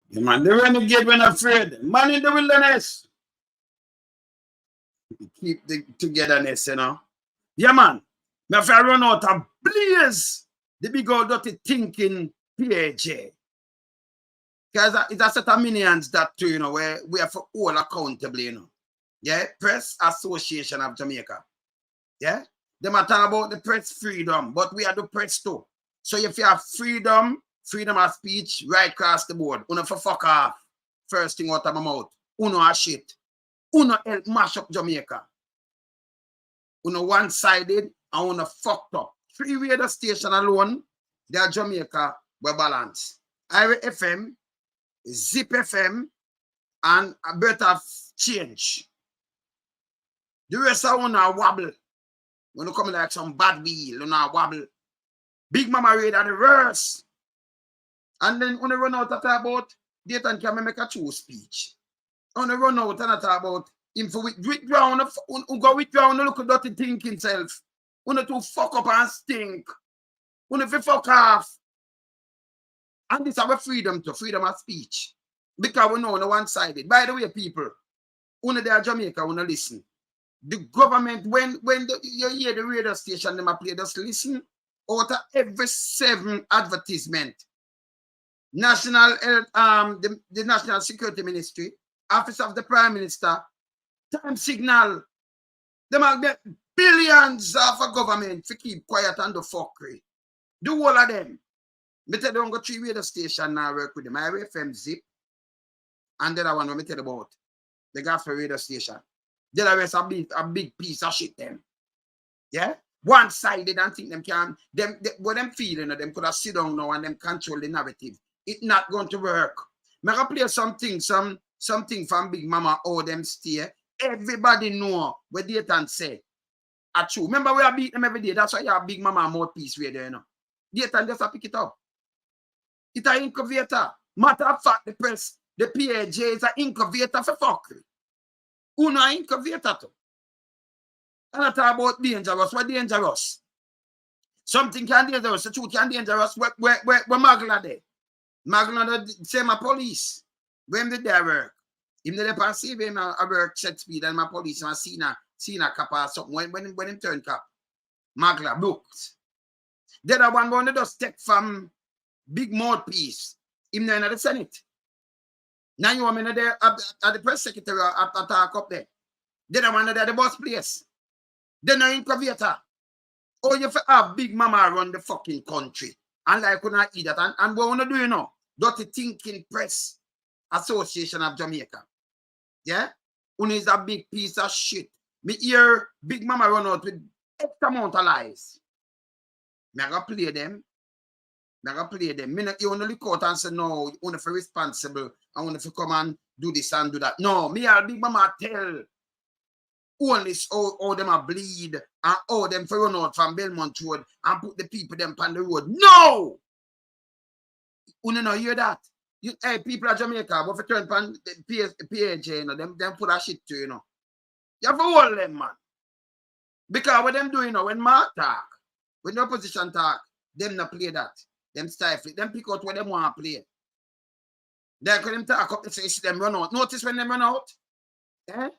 Yeah, man, the renegade when afraid. Man in the wilderness. Keep the togetherness, you know. Yeah, man. Me have to run out of blaze the big old dirty thinking PAJ. Because it's a set of minions that too, you know, where we are for all accountable, you know. Yeah, Press Association of Jamaica. Yeah, they matter about the press freedom, but we are the press too. So if you have freedom of speech, right across the board, uno for fuck off. First thing out of my mouth, uno a shit. Uno help mash up Jamaica. Uno one-sided and uno fucked up. 3 radio station alone, they are Jamaica were balanced. IRA FM, Zip FM, and a bit of change. The rest of uno wobble. When you come like some bad wheel, uno wobble. Big Mama read at the worst. And then when you run out of talk about Dayton Campbell make a true speech. When you run out and talk about him for withdraw, go withdraw, look at dirty think himself. When to fuck up and stink. When you fuck off. And this is our freedom to freedom of speech. Because we know on the one-sided. By the way, people, when they are Jamaica, when you listen. The government, when you hear the radio station, they play, just listen. Out of every 7 advertisement, National the National Security Ministry, Office of the Prime Minister, time signal, they might get billions of a government to keep quiet and the fuckery. Do all of them. But they don't go 3 radio station now work with them. I FM Zip, and then I want to tell you about the Gospel radio station. Then the rest a big piece of shit them. Yeah? One-sided and think them can, what them feeling, them could have sit down now and them control the narrative. It's not going to work. I'm going to play something from Big Mama, how them stay. Everybody know what Dayton say. Are true. Remember we are beat them every day. That's why you have Big Mama mouthpiece radio, you know. Dayton just pick it up. It's an incubator. Matter of fact, the press, the PAJ is an incubator for fuckery. Uno incubator too. And I talk about dangerous. What dangerous? Something can dangerous. The truth can dangerous. Where Magla there? Magla say my police. When did they work? If they perceive him I work set speed and my police and seen a cap or something when him turn cap. Magla books. Then I one going to just take from big mouthpiece. Him there in the Senate. Now you want me there at the press secretary at talk up there. Then I want there at the boss place. Then an incubator. Oh, you have Big Mama run the fucking country. And like we not eat that. And what we want to do, you know? Dirty Thinking Press Association of Jamaica. Yeah? One is a big piece of shit. Me hear Big Mama run out with X amount of lies. Me I gotta play them. Me not you want to look out and say, no, you want to be responsible. I want to come and do this and do that. No, me and Big Mama tell only how them a bleed and how them for run out from Belmont Road and put the people them on the road. No! You don't hear that? Hey, people of Jamaica, but if you turn on the PAJ, you know, them put that shit to you know. You have to hold them, man. Because what them do, you know, when Mark talk, when the opposition talk, them not play that. Them stifle it. Them pick out what them want to play. Then when them talk up, they say them run out. Notice when them run out? Eh?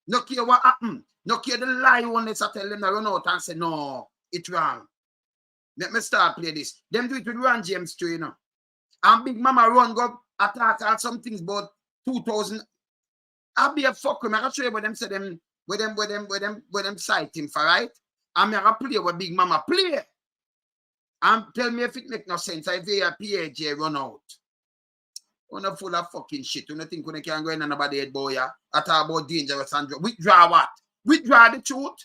No care what happened. No care the lie one let's tell them to run out and say, no, it's wrong. Let me start play this. Them do it with Ron James too, you know. And Big Mama run go attack and some things about 2000. I'll be a fuck with me. I'll show you what them say them where them cite him for, right? I'm gonna play what Big Mama play. And tell me if it make no sense. If they a PAJ run out. You're full of fucking shit. You don't think when you can go in and about the head boy, I talk about dangerous and withdraw what? Withdraw the truth?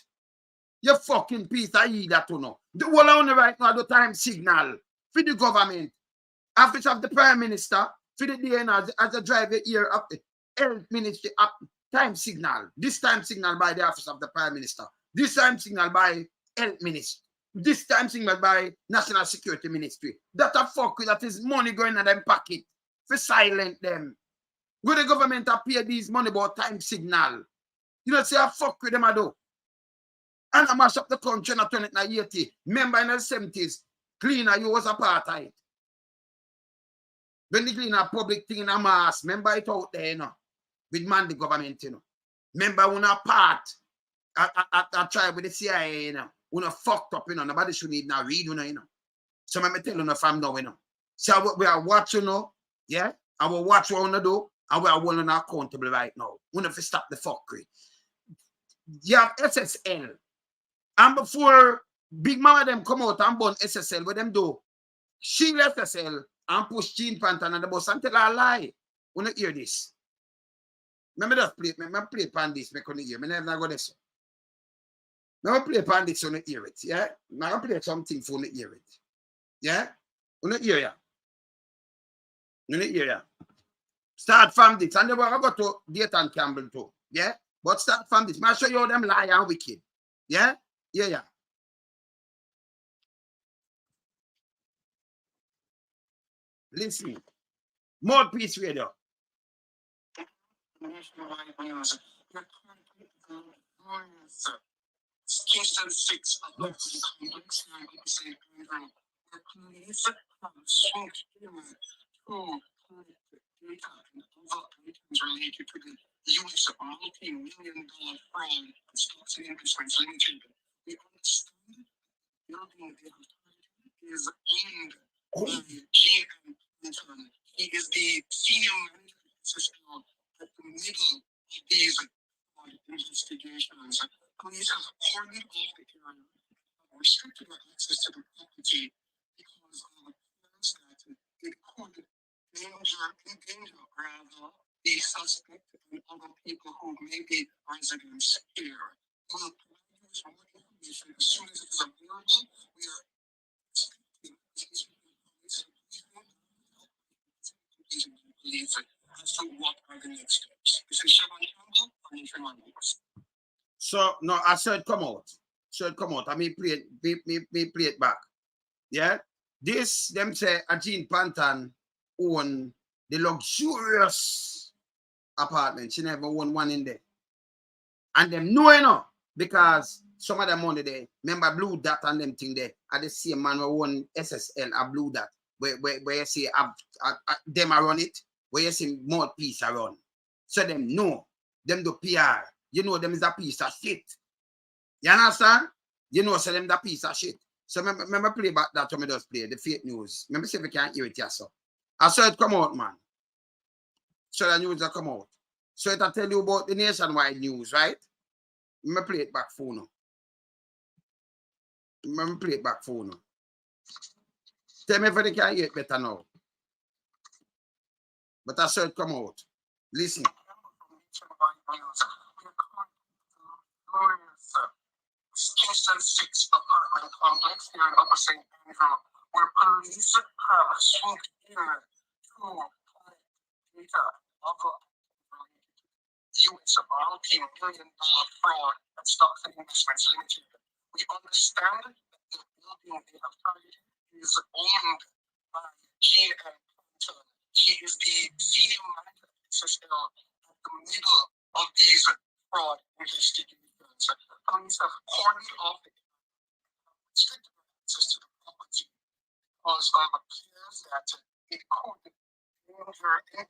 You fucking piece of heat that you know. The whole on right now, the time signal for the government, Office of the Prime Minister, for the DNA as a driver here of the Health Ministry, time signal. This time signal by the Office of the Prime Minister. This time signal by Health Ministry. This time signal by National Security Ministry. That a fuck with that is money going in them pocket. For silent them. Will the government appear these money about time signal? You know, say I fuck with them I do. And I mash up the country and I turn it in the 80s. Remember in the 70s, cleaner you was apartheid. When they clean a public thing in a mass, remember it out there, you know, with man the government, you know. Remember when a part I try with the CIA, you know, when a fucked up, you know, nobody should need now read, you know. So I'm tell you from now, you know. So we are watching, you know, yeah, I will watch what we do, and we are holding accountable right now. We have to stop the fuckery. You have SSL. And before Big Mama them come out and burn SSL, what them do? She left SSL and push Jean Pantan on the bus and tell her a lie. We don't hear this. Remember that play, remember play Pandis, me couldn't hear. Me never go this. Remember play Pandis, so not hear it. Yeah? Now play something for not hear it. Yeah? We don't hear ya. We don't hear ya. Start from this. And then we're going to go to Dayton Campbell too. Yeah? But start from this. I'll show you how them lie and wicked. Yeah? Yeah, yeah. Listen. Mouthpiece radio. Keystone 6 complex police have swooped in to data and other items related to the US multi-million-dollar fraud and stocks and investments limited. We understand the building they have targeted is owned by GM Clinton. He is the senior manager at SSL at the middle of these investigations. Police have cordoned off the area, restricted access to the property because of fears that it could endanger rather the suspect and other people who may be residents here. We will provide you with more information as soon as it is available. We are expecting police as to what are the next steps. This is Chevron Campbell for Nationwide News. So no, I said come out. Said come out. I mean play it back. Yeah? This them say a Jean Pantan own the luxurious apartment. She never won one in there. And them know enough because some of the money there, remember Blue Dot and them thing there, are the same man who won SSL a Blue Dot. Where you see them I run it, where you see Mouthpiece I run. So them know, them do PR. You know them is a piece of shit. You understand? You know, so them that piece of shit. So remember play back that when I just play, the fake news. Remember see if you can't hear it yourself. I saw it come out, man. So the news that come out. So it I tell you about the nationwide news, right? Remember play it back for now. Remember play it back for now. Tell me if they can hear it better now. But I saw it come out. Listen. Keystone 6 apartment complex here in Upper St. Andrew, where police have swooped in to collect data of US multi-million-dollar fraud and stocks and investments limited. We understand that the building they have targeted is owned by GM Clinton. He is the senior manager at SSL at the middle of these fraud investigations. Police have cordoned off the restricted access to the property because of fears that it could endanger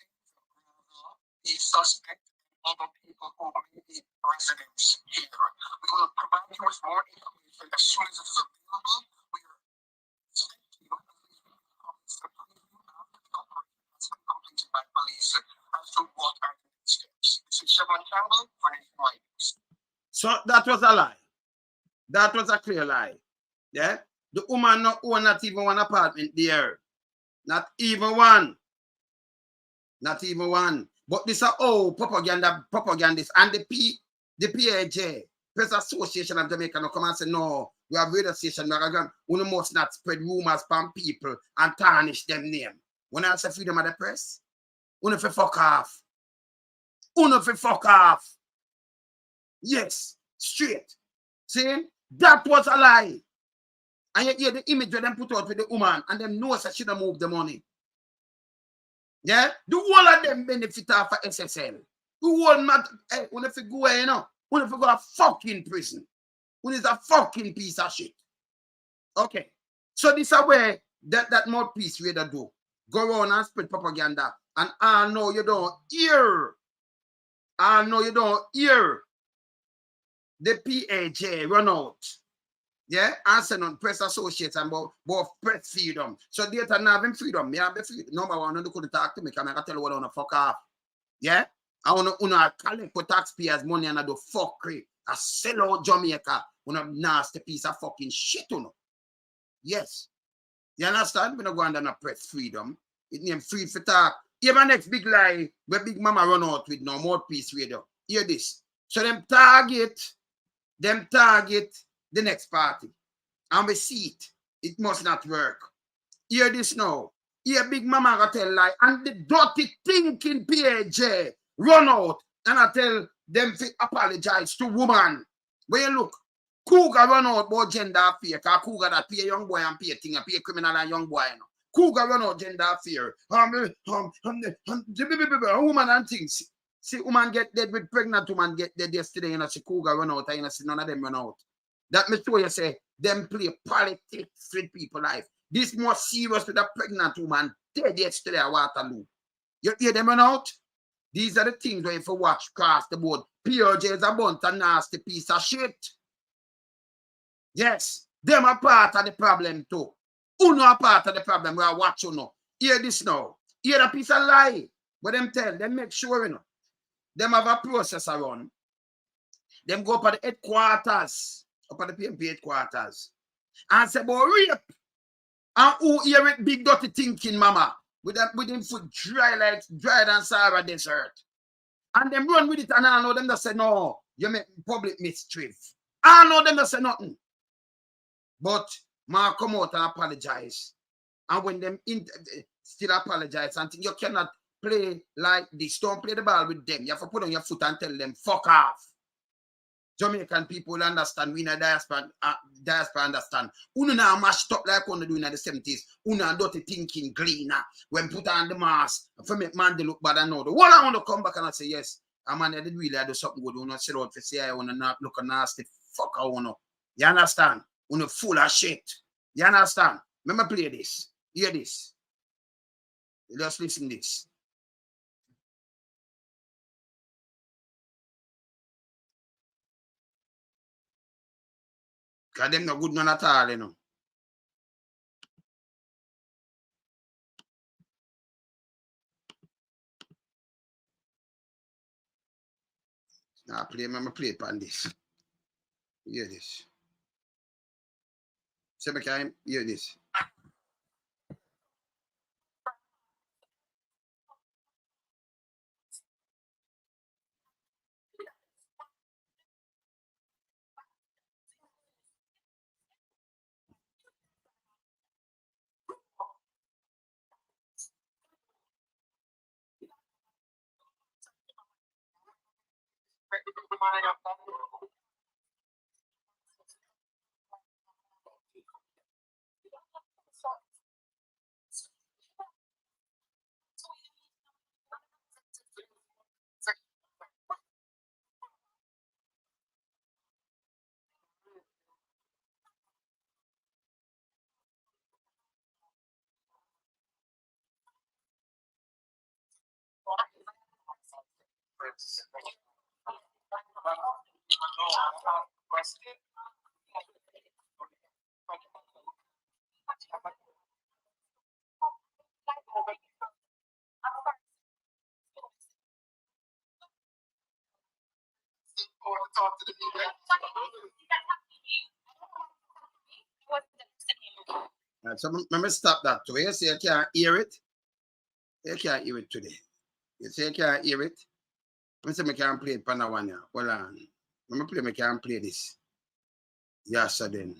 the suspect and other people who may be residents here. We will provide you with more information as soon as it is available. We are expecting the preview after the operation has been completed by police as to what are the next steps. This is Chevron Campbell for Nationwide News. So that was a lie. That was a clear lie. Yeah? The woman not own not even one apartment there. Not even one. Not even one. But this are propagandists. And the PAJ, Press Association of Jamaica, no come and say, no, we have radio station, we must not spread rumors from people and tarnish them name. When I say freedom of the press, we fi fuck off. We fi fuck off. Yes, straight. See, that was a lie. And you hear the image where them put out with the woman and them know that she don't move the money. Yeah? The whole of them benefit off of SSL. The whole matter, hey, when if you go away, you know, when if you go to fucking prison. When it's a fucking piece of shit. Okay. So this is where that mouthpiece we do. go around and spread propaganda. And I know you don't hear. I know you don't hear the PAJ run out. Yeah, and send on press associates and about press freedom. So data now having freedom. Me have the freedom. Number one, you couldn't talk to me because I can tell you what I want to fuck off. Yeah? I want to collect for taxpayers money and I do fuckery. I sell out Jamaica on a nasty piece of fucking shit, you know. Yes. You understand? We're not going under press freedom. It named free for talk. Here my next big lie where Big Mama run out with no mouthpiece radio. Hear this. So them target the next party. And we see it. It must not work. Hear this now. Here Big Mama gonna tell lie. And the dirty thinking PAJ run out. And I tell them to apologize to woman. Where you look, Cougar run out about gender fear. Because Cougar that pay young boy and pay a thing and pay a criminal and young boy. You know. Cougar run out gender fear. Woman and things. See, woman get dead with pregnant woman get dead yesterday. You know, see Cougar run out and you know, see none of them run out. That me show you say, them play politics with people life. This more serious with a pregnant woman dead yesterday at Waterloo. You hear them run out? These are the things where if you watch across the board, PRJ is a bunch of nasty piece of shit. Yes, them are part of the problem too. Uno are part of the problem. We are watching now. Hear this now. Hear a piece of lie. But them tell, them make sure, you know. Them have a process around. Them go up at the headquarters, up at the PMP headquarters, and say, about rape. And who hear it big dirty thinking, mama, with him foot dry than Sahara desert. And them run with it, and I know them that say, no, you make public mischief. I know them that say nothing. But ma come out and apologize. And when them still apologize and think you cannot play like this, don't play the ball with them. You have to put on your foot and tell them, fuck off. Jamaican people understand, we in a diaspora understand. Uno now mashed up like one do in the 70s. Uno dirty thinking gleaner. When put on the mask, for make man they look bad and know. What I want to come back and I say, yes, a man I did really do something good. Uno sell out for say I want to not look a nasty fucker, uno. You understand? Uno full of shit. You understand? Let me play this. Hear this. Just listen to this. Because them no good none at all, you know. Now play, I'm play upon this. Hear this. So I can hear this. Right, so let me stop that too. You say you can't hear it. You can't hear it today. You say you can't hear it. Let me say I can't play it for one. Hold on. Let me play, I can't play this. Yeah, so then.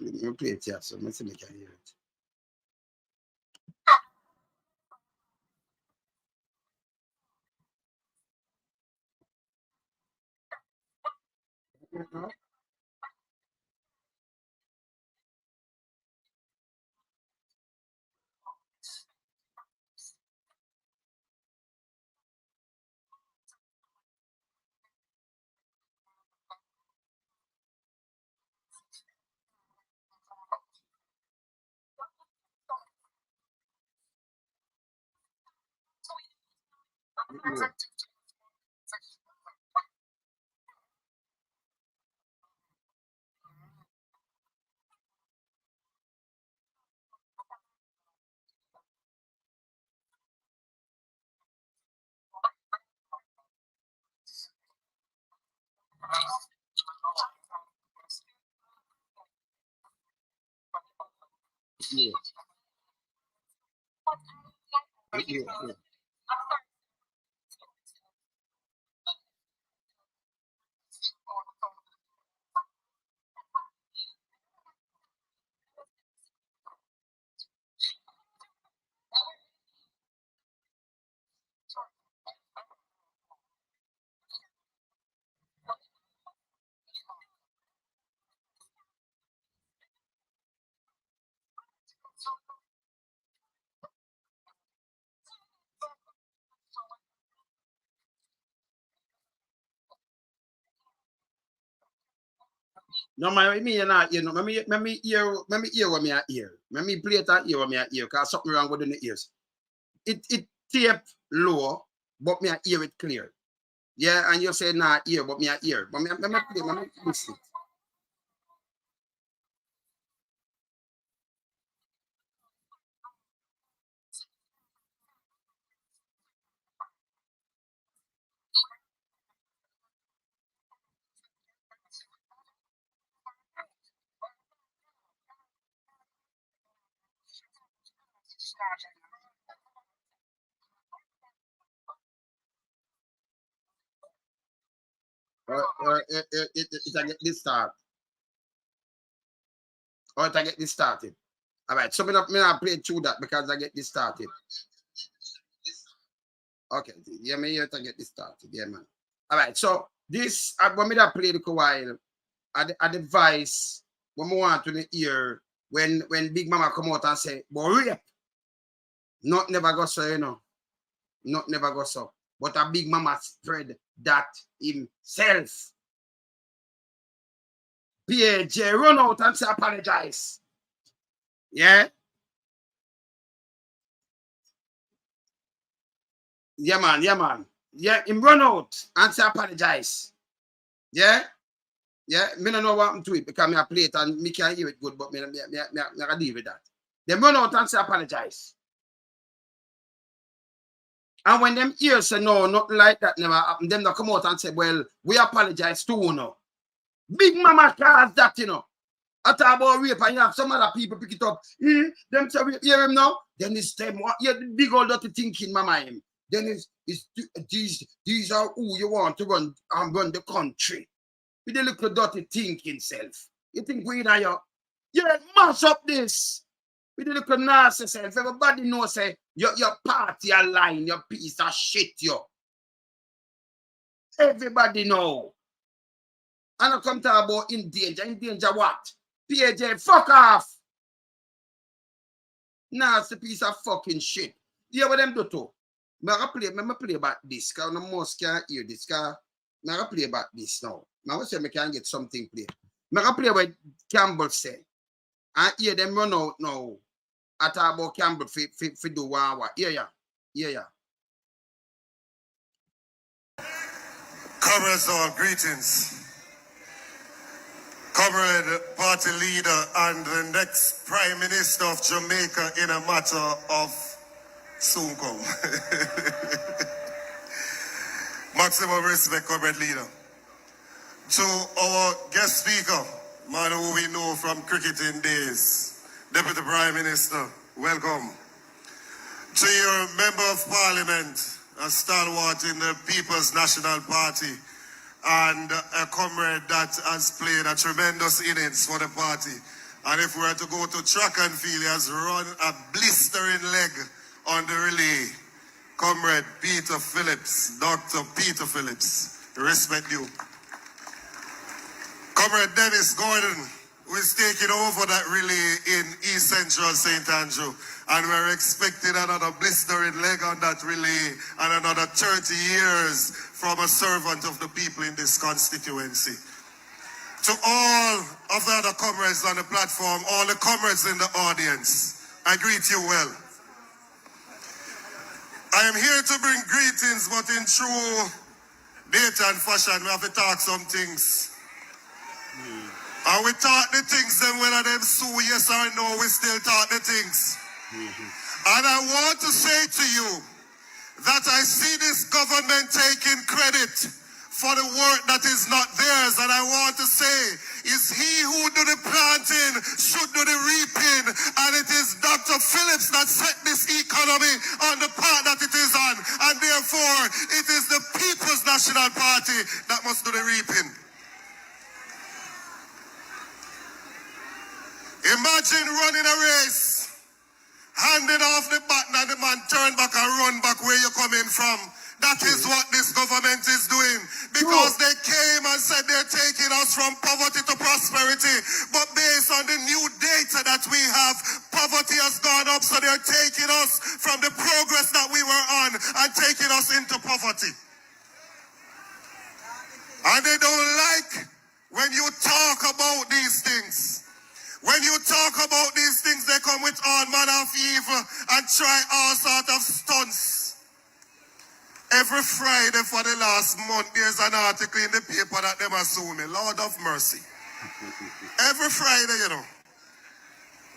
Let me play it here, so let me see I can hear it. Yeah. Yeah. Yeah. No, me you not you know, me hear what me a hear. Me play that hear what me a hear, cause something wrong with the ears. It tape low, but me a hear it clear. Yeah, and you say nah ear, but me a ear. But me play, me listen. It I get this start. Or it I get this started. All right, so me not play through that because I get this started. Okay, yeah, me here to get this started. Yeah, man. All right, so this when me that play the while, I advise when we want to hear when Big Mama come out and say, "But rape, not never go so, you know, not never go so." But a Big Mama spread that himself. PAJ run out and say apologize. Yeah, yeah, man, yeah, man. Yeah, him run out and say apologize. Yeah. Yeah, me don't know what happened to it because me I play it and me can hear it good, but me can deal with that. Them run out and say apologize. And when them hear say no, nothing like that never happened, them they come out and say, well, we apologize too, you know. Big Mama cause that, you know. I talk about rape and you have some other people pick it up. Them say rape, hear him now? Then it's them, yeah, the big old dirty thinking, mama him. Then it's these are who you want to run and run the country. With the little dirty thinking self. You think we in your yeah, mash up this. With the little nasty self. Everybody knows say your party line, your piece of shit, yo. Everybody know. And I come talk about in danger. In danger what? PAJ, fuck off. Nasty piece of fucking shit. You hear what them do too? Me play about this, because no most can't hear this, because I play about this now. I will say I can get something play. I play what Campbell say. And hear them run out now. I talk about Campbell for do one. Yeah. Comrades, all greetings. Comrade, party leader, and the next Prime Minister of Jamaica in a matter of soon come. Maximum respect, comrade leader. To our guest speaker, man who we know from cricketing days, Deputy Prime Minister, welcome. To your Member of Parliament, a stalwart in the People's National Party, and a comrade that has played a tremendous innings for the party. And if we were to go to track and field, he has run a blistering leg on the relay. Comrade Peter Phillips, Dr. Peter Phillips, respect you. Comrade Dennis Gordon, who is taking over that relay in East Central St. Andrew. And we're expecting another blistering leg on that relay and another 30 years from a servant of the people in this constituency. To all of the other comrades on the platform, all the comrades in the audience, I greet you well. I am here to bring greetings, but in true Dayton fashion, we have to talk some things. And we talk the things, then whether them sue yes or no, we still talk the things. And I want to say to you that I see this government taking credit for the work that is not theirs. And I want to say, is he who do the planting should do the reaping. And it is Dr. Phillips that set this economy on the path that it is on. And therefore, it is the People's National Party that must do the reaping. Imagine running a race, handing off the baton and the man turn back and run back where you're coming from. That is what this government is doing. Because they came and said they're taking us from poverty to prosperity. But based on the new data that we have, poverty has gone up. So they're taking us from the progress that we were on and taking us into poverty. And they don't like when you talk about these things. When you talk about these things, they come with all manner of evil and try all sorts of stunts. Every Friday for the last month, there's an article in the paper that them assume me. Lord of mercy. Every Friday, you know.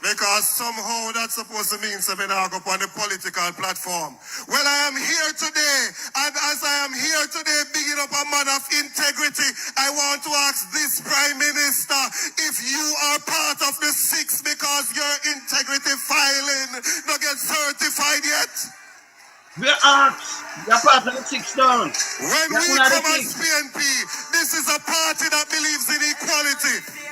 Because somehow that's supposed to mean something I go up on the political platform. Well, I am here today, and as I am here today, bigging up a man of integrity, I want to ask this Prime Minister if you are part of the 6 because your integrity filing not get certified yet. We ask, you're part of the 6 down. When we come as PNP, this is a party that believes in equality.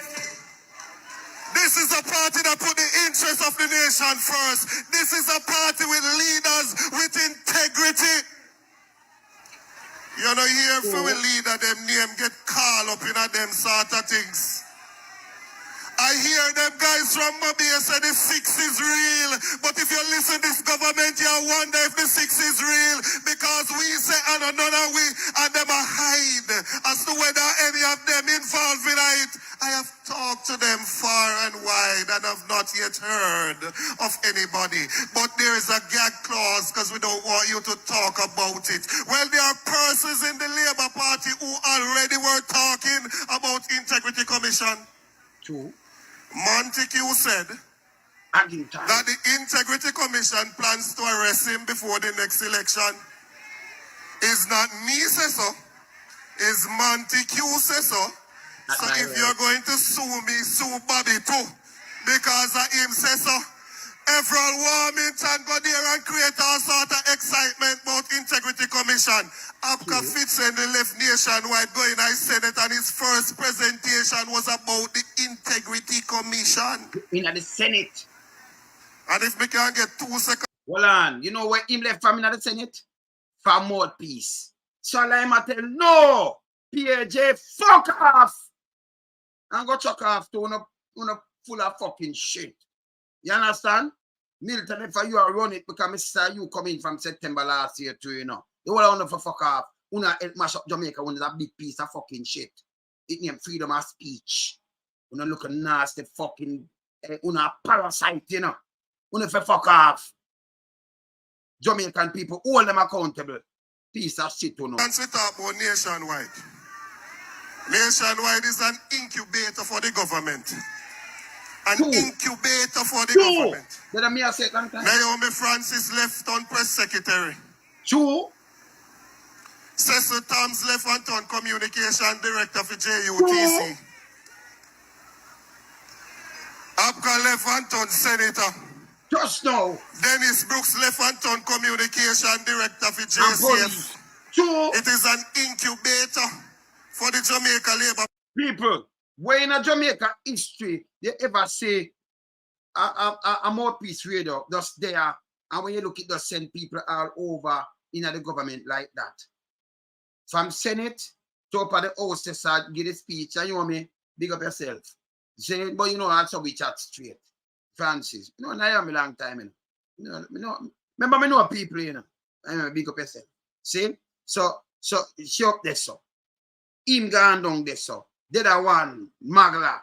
This is a party that put the interests of the nation first. This is a party with leaders with integrity. You know, here for a leader, them name get called up in them sort of things. I hear them guys from Mobile say the 6 is real. But if you listen to this government, you wonder if the 6 is real. Because we say and another way, and them a hide as to whether any of them involved in it. I have talked to them far and wide and have not yet heard of anybody. But there is a gag clause because we don't want you to talk about it. Well, there are persons in the Labour Party who already were talking about Integrity Commission. True. Montague said that the Integrity Commission plans to arrest him before the next election. Is not me say so, is Montague say so. So if you're going to sue me, sue Bobby too. Because him say so. Everyone Warmington go there and create all sort of excitement about Integrity Commission. Abka Fitz and the left nationwide going to Senate and his first presentation was about the Integrity Commission. In the Senate. And if we can get 2 seconds. Hold on. You know where him left from in the Senate? For mouthpiece. So I tell no. PAJ, fuck off. And go chuck off to una full of fucking shit. You understand? Milton, if you are run it because Mr. You come in from September last year too, you know. You all want to fuck off. Una help mash up Jamaica when there's a big piece of fucking shit. It named freedom of speech. Una look a nasty fucking una parasite, you know. Una fuck off. Jamaican people, hold them accountable. Piece of shit, you know. Once we talk about nationwide. Nationwide is an incubator for the government. An incubator for the government. Naomi Francis left on press secretary. True. Cecil Tom's left on communication director for JUTC. Abka left on senator. Just now. Dennis Brooks left on communication director for JCF. True. It is an incubator for the Jamaica Labour. People, where in a Jamaica history, they ever say a mouthpiece radio just there, and when you look, it just send people all over in the government like that. From Senate to up at the house to start give a speech, and you want me, big up yourself. Say, but you know, that's how we chat straight. Francis, you know, I am a long time, you know. Remember, me know people, you know. I know, big up yourself. See? So, she up there, so. Him gone down there, so. The other one, Magla.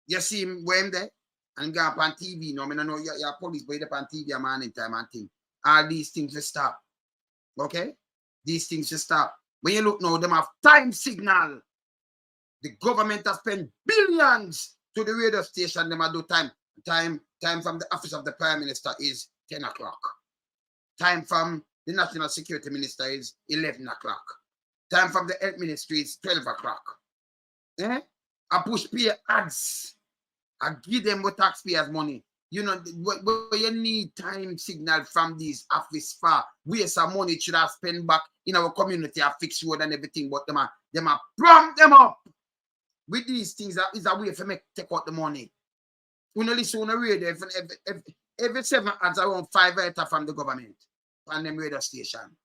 You see him where him there? And go up on TV. No, I know you're police, but you're up on TV a man in time and thing. all these things will stop. Okay? These things will stop. When you look now, them have time signal. The government has spent billions to the radio station. Them do time from the office of the Prime Minister is 10 o'clock. Time from the National Security Minister is 11 o'clock. Time from the Health Ministry is 12 o'clock. Eh? I push pay ads. I give them what taxpayers' money. You know, where you need time signal from these office for waste some money it should have spent back in our community, a fix road and everything, but them are prompt them up with these things. That is a way for me take out the money. When you listen on the radio, every 7 ads around 5 letters from the government on them radio station.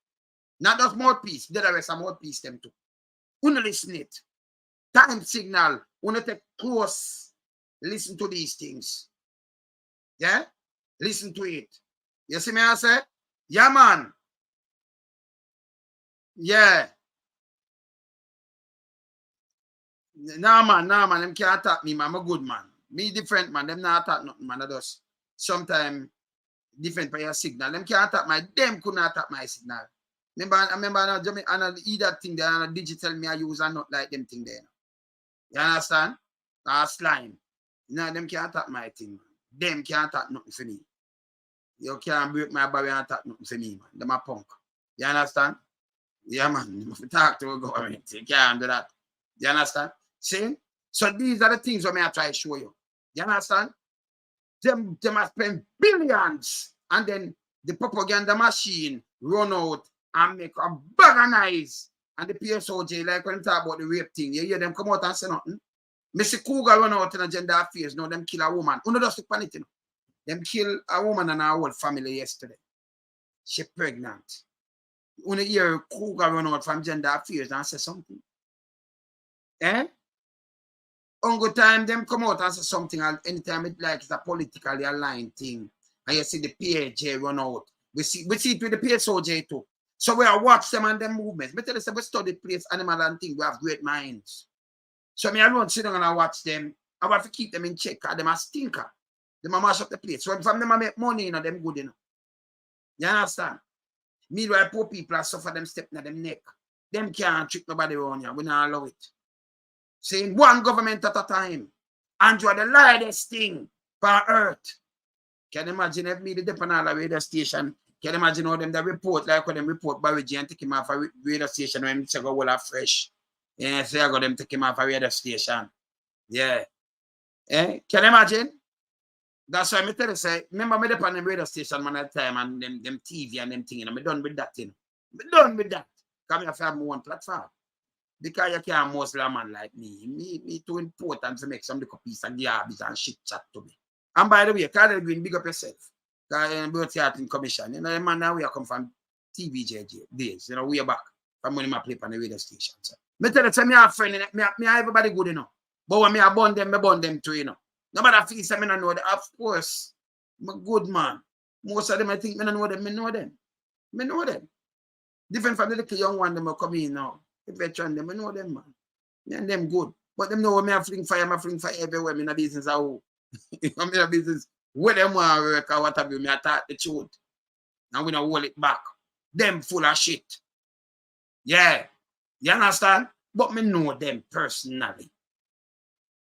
Not just mouthpiece, the rest of mouthpiece them too. When you listen it, time signal, when you take close, listen to these things. Yeah? Listen to it. You see me I say? Yeah, man. Yeah. Nah, man. Them can't attack me, man. I'm a good man. Me different, man. Them not attack nothing, man. I just sometimes different by your signal. Them can't attack my, them couldn't attack my signal. Remember, I eat that thing there, and a digital me I use and not like them thing there. You understand? Slime. No, them can't attack my thing, man. Them can't attack nothing for me. You can't break my barrier and attack nothing for me, man. Them a punk. You understand? Yeah, man. You talk to a government. You can't do that. You understand? See? So these are the things that I try to show you. You understand? Them must spend billions, and then the propaganda machine run out and make a bag of noise. And the PSOJ, like when they talk about the rape thing, you hear them come out and say nothing. Mr. Cougar run out in a gender affairs. Now them kill a woman. Uno just look it, you know. Them kill a woman and her whole family yesterday. She pregnant. Uno hear Cougar run out from gender affairs and say something. Eh? Ungo time them come out and say something, and anytime it like it's a politically aligned thing. And you see the PAJ run out. We see it with the PSOJ too. So we are watch them and them movements. But tell us we study place, animal and thing, we have great minds. So me alone sit down and I watch them. I want to keep them in check because them a stinker. Them a mash up the place. So from them I make money, you know, them good, you know. You understand? Meanwhile, poor people are suffer them step in them neck. Them can't trick nobody around here. We don't allow it. Saying one government at a time. And you are the lightest thing for earth. Can you imagine if me the depend on the radio station? Can you imagine how them the report, like when them report Barry G and take him off a radio station when they go well fresh. Yeah, so I got them take him off a radio station. Yeah. Eh? Can you imagine? That's why I tell you, say, remember me depend on the radio station man at the time and them TV and them thing, you know, I'm done with that thing. I'm done with that. Come here for one platform. Because you can't muscle a man like me. Me too important to make some little piece of garbage and shit chat to me. And by the way, Carl Green, big up yourself. Because you're in commission. You know, the man now we come from TVJ days. You know, we are back from when I play on the radio station. So, me tell you, me have friend, me everybody good, you know. But when me I bond them too, you know. Nobody feels that me don't know them. Of course, I'm a good man. Most of them, I think, me don't know them. Me know them. Me know them. Different from the little young one, them will come in now. The veteran, them, I know them, man. Me and them good. But them know me I fling fire everywhere. Me in a business, I'm in a business. Where them want to work or what have you, me I talk the truth. And we don't hold it back. Them full of shit. Yeah. You understand? But me know them personally.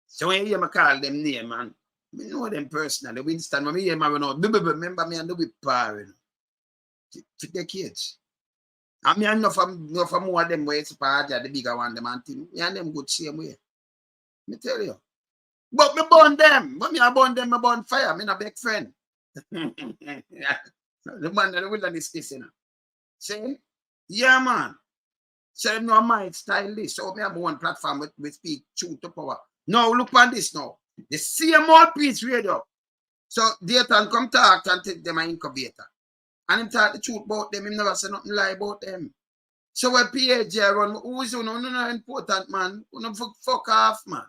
So when you hear me call them name, man, me know them personally. Winston, when me hear me run out, remember me and the whip power, to the kids. I mean, I know from more of them where it's part of the bigger one, them and thing. Me and them good same way. Me tell you. But me burn them. But me I burn them, I burn fire. Me not big friend. The man that will this, you know. See? Yeah, man. So them know my style this. So me have one platform with speak truth to power. Now look on this now. The same mouthpiece radio. So Dayton come talk and take them an incubator. And him talk the truth about them. Him never say nothing lie about them. So when PAJ run, who is no important, man? Fuck off, man.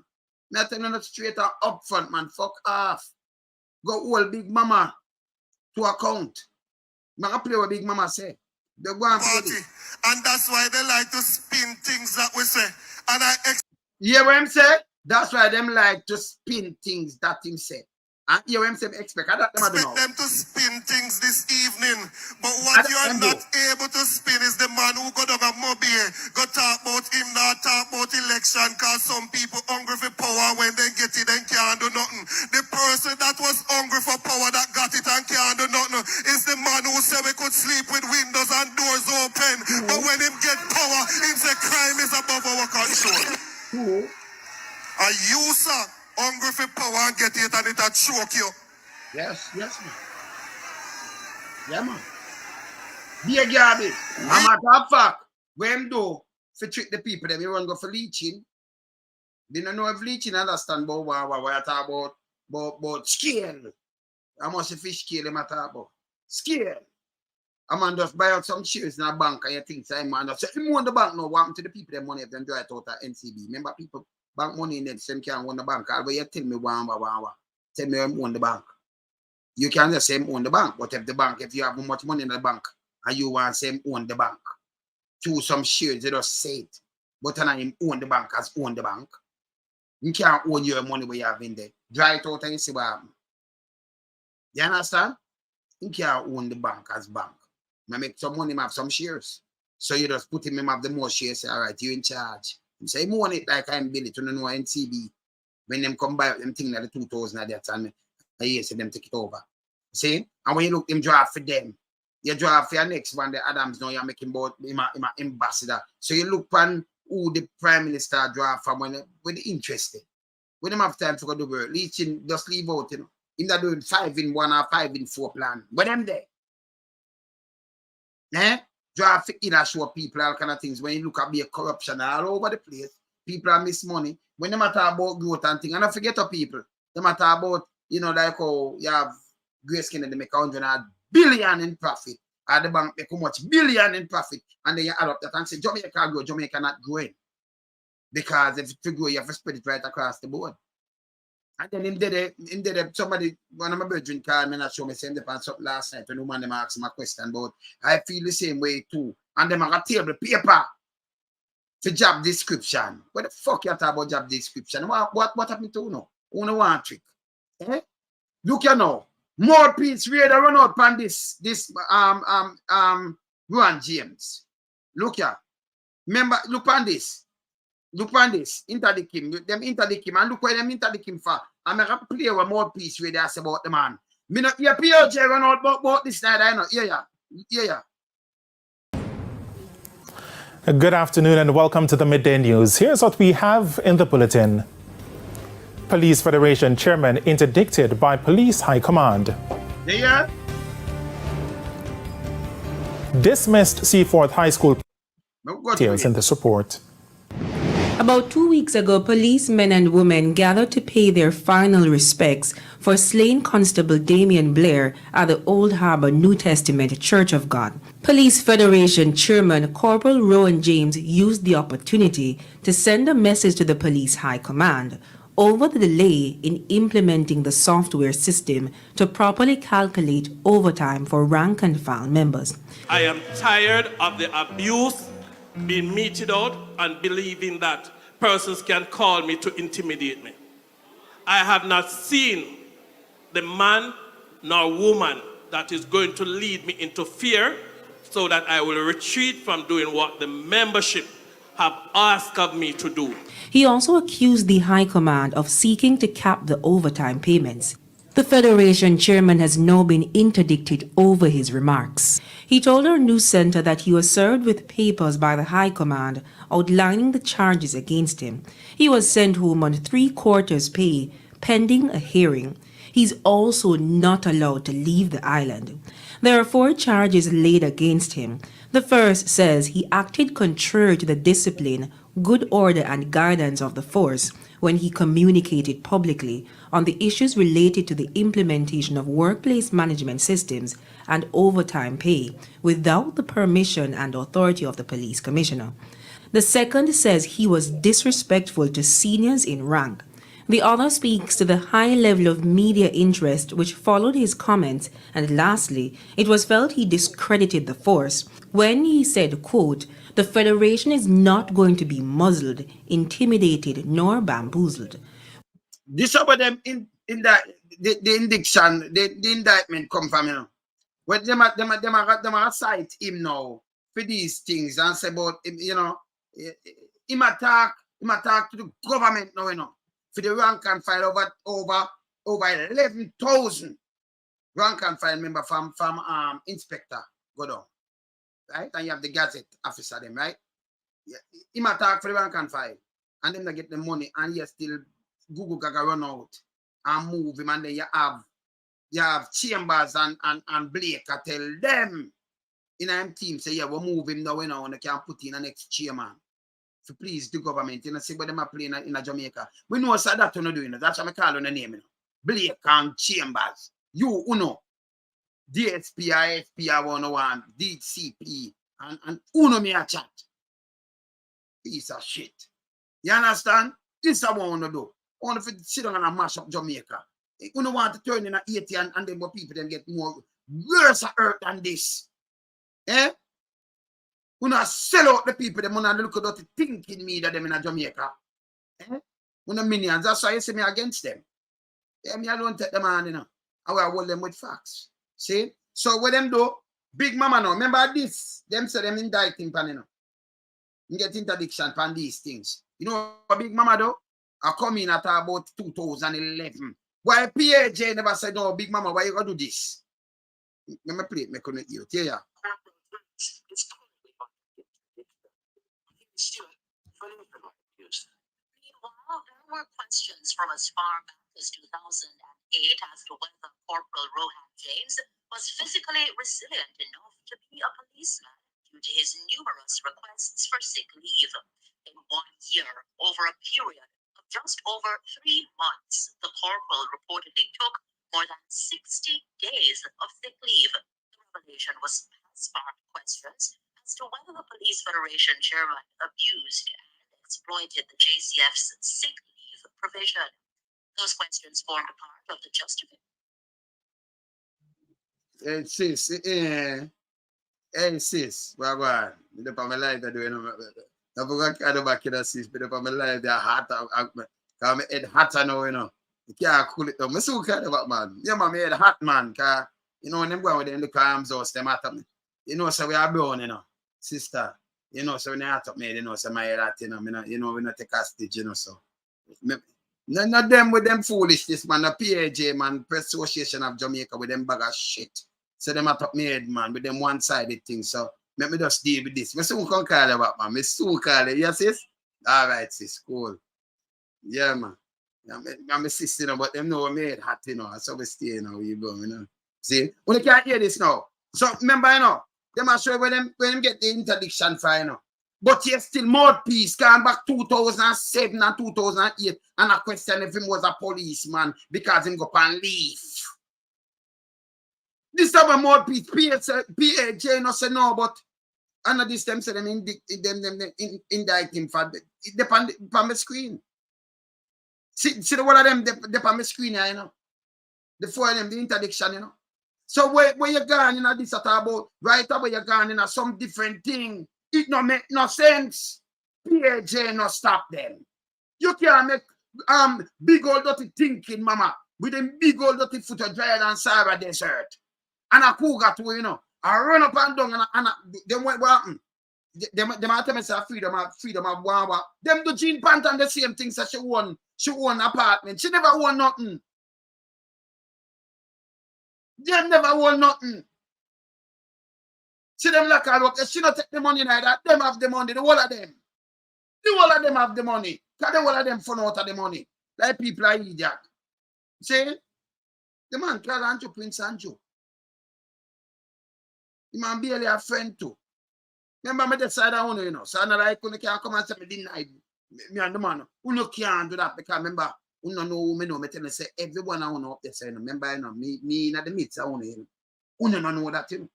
Me tell you straight up front, man. Fuck off. Go hold Big Mama to account. Man, play what Big Mama say. They go and play it. And that's why they like to spin things that we say. And hear what him say? That's why them like to spin things that him say. And you know them expect that them I don't Expect know. them to spin things this evening, but what you are not able to spin is the man who got over Mobile, go talk about him, not talk about election, cause some people hungry for power, when they get it, they can't do nothing. The person that was hungry for power that got it and can't do nothing is the man who said we could sleep with windows and doors open, but when him get power, him say crime is above our control. And you, sir, hungry for power and get it and it'll choke you. Yes, yes, man. Yeah, man. Be a garbage. A matter of fact, when do to trick the people, they run go for leeching. They don't know if leeching understand about what I talk about scale. How much the fish scale them I talk about? Scale. A man just buy out some shares in a bank and you think say man just say him own the bank now. What happened to the people them money if them draw it out at NCB? Remember people bank money in them, some can't own the bank. All you tell me one. Tell me him own the bank. You can just say him own the bank, but if you have much money in the bank and you want to say him own the bank, choose some shares, they just say it. But then him own the bank as own the bank. You can't own your money where you have in there. Dry it out and you see what happens. You understand? You can't own the bank as bank. You make some money, have some shares. So you just put him have the more shares, say, all right, you in charge. You say, own it like I'm Billy to know NCB. When them come by them thing that the 2000 at that time, I see them take it over. See? And when you look them draft for them, you draft for your next one, the Adams now you're making about him ambassador. So you look on who the Prime Minister draft from when the interested. When them have time to go to work, leeching, just leave out, you know. Him that doing 5-in-1 or 5-in-4 plan. When them there. Draft for either show people all kind of things. When you look at be a corruption all over the place, people are miss money. When they matter about growth and things, and I forget to people, they matter about, you know, like how you have Grace Kennedy, they make 100 billion in profit. Or the bank make how much billion in profit. And then you add up that and say, Jamaica grow, Jamaica not growing. Because if to grow, you have to spread it right across the board. And then in there, somebody, one of my brethren called me and showed me saying on something last night when the woman them asked me a question about, I feel the same way too. And them have a table paper to job description. What the fuck you talk about job description? What happened to you now? Only one trick. Eh? Look you now. Mouthpiece radar run out on this Ron James. Look ya. Remember, look on this. Look on this. Interdict him. Them interdict him. And look where them interdict him for. I'm going to play with Mouthpiece radar about the man. Me not hear PAJ run out about this night. I know. Yeah. Good afternoon and welcome to the Midday News. Here's what we have in the bulletin. Police Federation Chairman interdicted by Police High Command. Yeah. Dismissed Seaforth High School. Details in this report. About 2 weeks ago, policemen and women gathered to pay their final respects for slain Constable Damian Blair at the Old Harbour New Testament Church of God. Police Federation Chairman Corporal Rowan James used the opportunity to send a message to the Police High Command over the delay in implementing the software system to properly calculate overtime for rank and file members. I am tired of the abuse being meted out and believing that persons can call me to intimidate me. I have not seen the man nor woman that is going to lead me into fear so that I will retreat from doing what the membership have asked of me to do. He also accused the High Command of seeking to cap the overtime payments. The Federation chairman has now been interdicted over his remarks. He told our news center that he was served with papers by the High Command outlining the charges against him. He was sent home on 3/4 pay, pending a hearing. He's also not allowed to leave the island. There are 4 charges laid against him. The first says he acted contrary to the discipline, good order and guidance of the force when he communicated publicly on the issues related to the implementation of workplace management systems and overtime pay without the permission and authority of the police commissioner. The second says he was disrespectful to seniors in rank. The other speaks to the high level of media interest which followed his comments, and lastly, it was felt he discredited the force when he said, quote, "The Federation is not going to be muzzled, intimidated, nor bamboozled." This about them in that the indiction, the indictment come from, you know. When them a cite him now for these things and say about him, you know, him attack to the government now, you know, for the rank and file over 11,000 rank and file member from inspector go down, right? And you have the gazette officer them, right? Yeah. Him attack for the rank and file, and then they get the money, and you still Google Gaga run out and move him, and then you have Chambers and Blake tell them in a team say, yeah, we'll move him now, you know, and they can put in the next chairman. So please the government, you know, see what them are playing in Jamaica. We know so that you're not doing it. That's what I call on the name, you know. Blake and Chambers. You know. DSP, ISP, 101, DCP, and Uno me a chat. Piece of shit. You understand? This is what I want to do. I want to sit down and mash up Jamaica. You don't want to turn in an 80 and then more people then get more worse hurt than this. Eh? You not sell out the people, they want to look at the thinking me that them in Jamaica. Eh? You know minions, that's why you see me against them. Yeah, me alone take them on, you know. I will hold them with facts. See? So what them do, Big Mama now, remember this, them say them indicting pan, you know. You get interdiction pan these things. You know what Big Mama do? I come in at about 2011. Why PAJ never said, no, Big Mama, why you gonna do this? Let me play it, me connect you. Yeah. Meanwhile, there were questions from as far back as 2008 as to whether Corporal James was physically resilient enough to be a policeman due to his numerous requests for sick leave. In 1 year, over a period of just over 3 months, the corporal reportedly took more than 60 days of sick leave. The revelation was sparked questions as to whether the Police Federation chairman abused and exploited the JCF's sick leave provision. Those questions formed a part of the justification. Hey sis, well, go on. My life, I do. I forgot to back in sis, but my life, they're hot. I'm head hot now, you know. You can't cool it down. I'm so kind of man. Yeah, my head hot, man. Cause you know when them go with them, the arms house, them at me. You know, so we are blown, you know, sister. You know, so when they at me, you know, so my head hot, you know, we not take hostage, you know, so. None of them with them foolishness, man. The PAJ, man, Press Association of Jamaica with them bag of shit. So them at me head, man, with them one-sided things. So let me just deal with this. I soon can call you back, man. I soon call you. Yes, sis? All right, sis. Cool. Yeah, man. I'm a sister, you know, but them know me head hot, you know. So we stay, you know, where you go, you know. See? Well, you can't hear this now. So remember, you know, them are sure when them get the interdiction for, you know. But yes, still mouthpiece gone back 2007 and 2008 and I question if him was a policeman because him go on leave. This time a mouthpiece, PAJ no say no, but and this them say them indict him for the on the screen. See the one of them they on the screen here, you know. The four of them, the interdiction, you know. So where you gone in this at about right away you gone in some different thing. It no make no sense. PAJ no stop them. You can't make big old dirty thinking, mama, with them big old dirty foot of dry and Sahara desert. And a cougar too, you know. I run up and down and them what happen? Them have to say freedom of wawa. Them do Jean Pantan the same things that she own apartment. She never won nothing. Them never won nothing. See them like up. She not take the money like that. Them have the money. The whole of them. The whole of them have the money. Because the whole of them fun out of the money. Like people are idiot. See? The man called Anjo Prince Anjo. The man barely a friend too. Remember me decide I want you know. So I not like when you can't come and say me deny me and the man. You can't do that because remember, you know who me know. Me tell you say everyone I want up there say, remember, you know, me in the midst I want you know. You don't know that you know.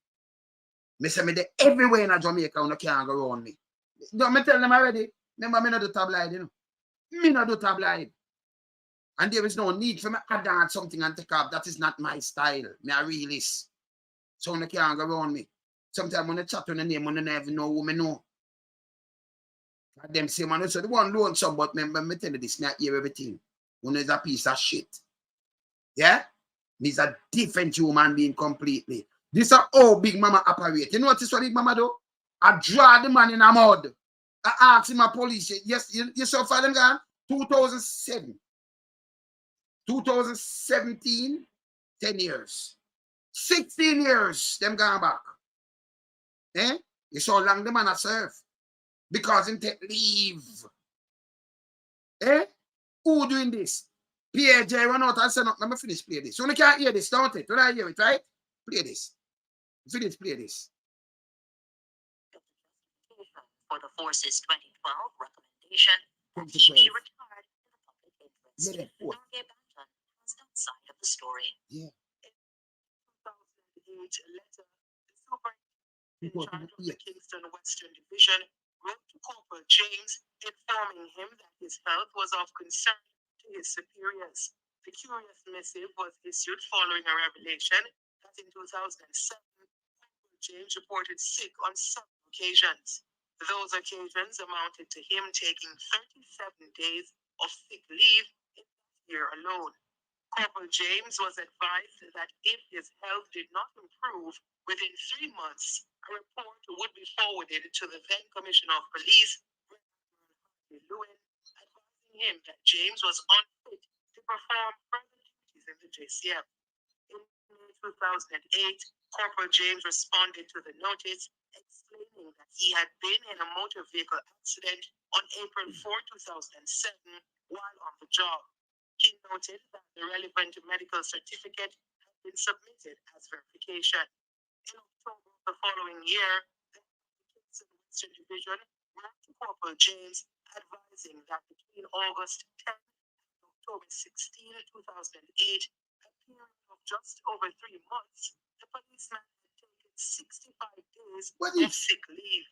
Me say me there everywhere in Jamaica, you can't go around me. Don't me tell them already. Remember, me not do tabloid, you know. Me not do tabloid. And there is no need for me to add something and take off. That is not my style. Me a realist. So you can't go around me. Sometimes when I chat on the name, I never know who me know. And them say, man, so the one loan some, but me tell you this, me hear everything. One is a piece of shit. Yeah? He's a different human being completely. This is how Big Mama operate. You notice what Big Mama do? I draw the man in a mud. I ask him a police. Yes, you saw for them gone? 2007. 2017, 10 years. 16 years, them gone back. Eh? You saw how long the man a serve. Because him take leave. Eh? Who doing this? PAJ run out and say, no, let me finish play this. So you can't hear this, don't it? Don't I hear it, right? Play this. Finish play this. For the Force's 2012 recommendation that he be retired in the public interest. Norgay Banton has that side of the story. Yeah. In 2008 letter, the superintendent in charge of the Kingston Western Division wrote to Corporal James informing him that his health was of concern to his superiors. The curious missive was issued following a revelation that in 2007, Corporal James reported sick on several occasions. Those occasions amounted to him taking 37 days of sick leave in that year alone. Corporal James was advised that if his health did not improve within 3 months, a report would be forwarded to the then Commissioner of Police, Lewin, advising him that James was unfit to perform further duties in the JCF. In May 2008, Corporal James responded to the notice, explaining that he had been in a motor vehicle accident on April 4, 2007, while on the job. He noted that the relevant medical certificate had been submitted as verification. In October of the following year, the Kingston Western Division wrote to Corporal James advising that between August 10 and October 16, 2008, a period of just over 3 months, the policeman had taken 65 days of sick leave.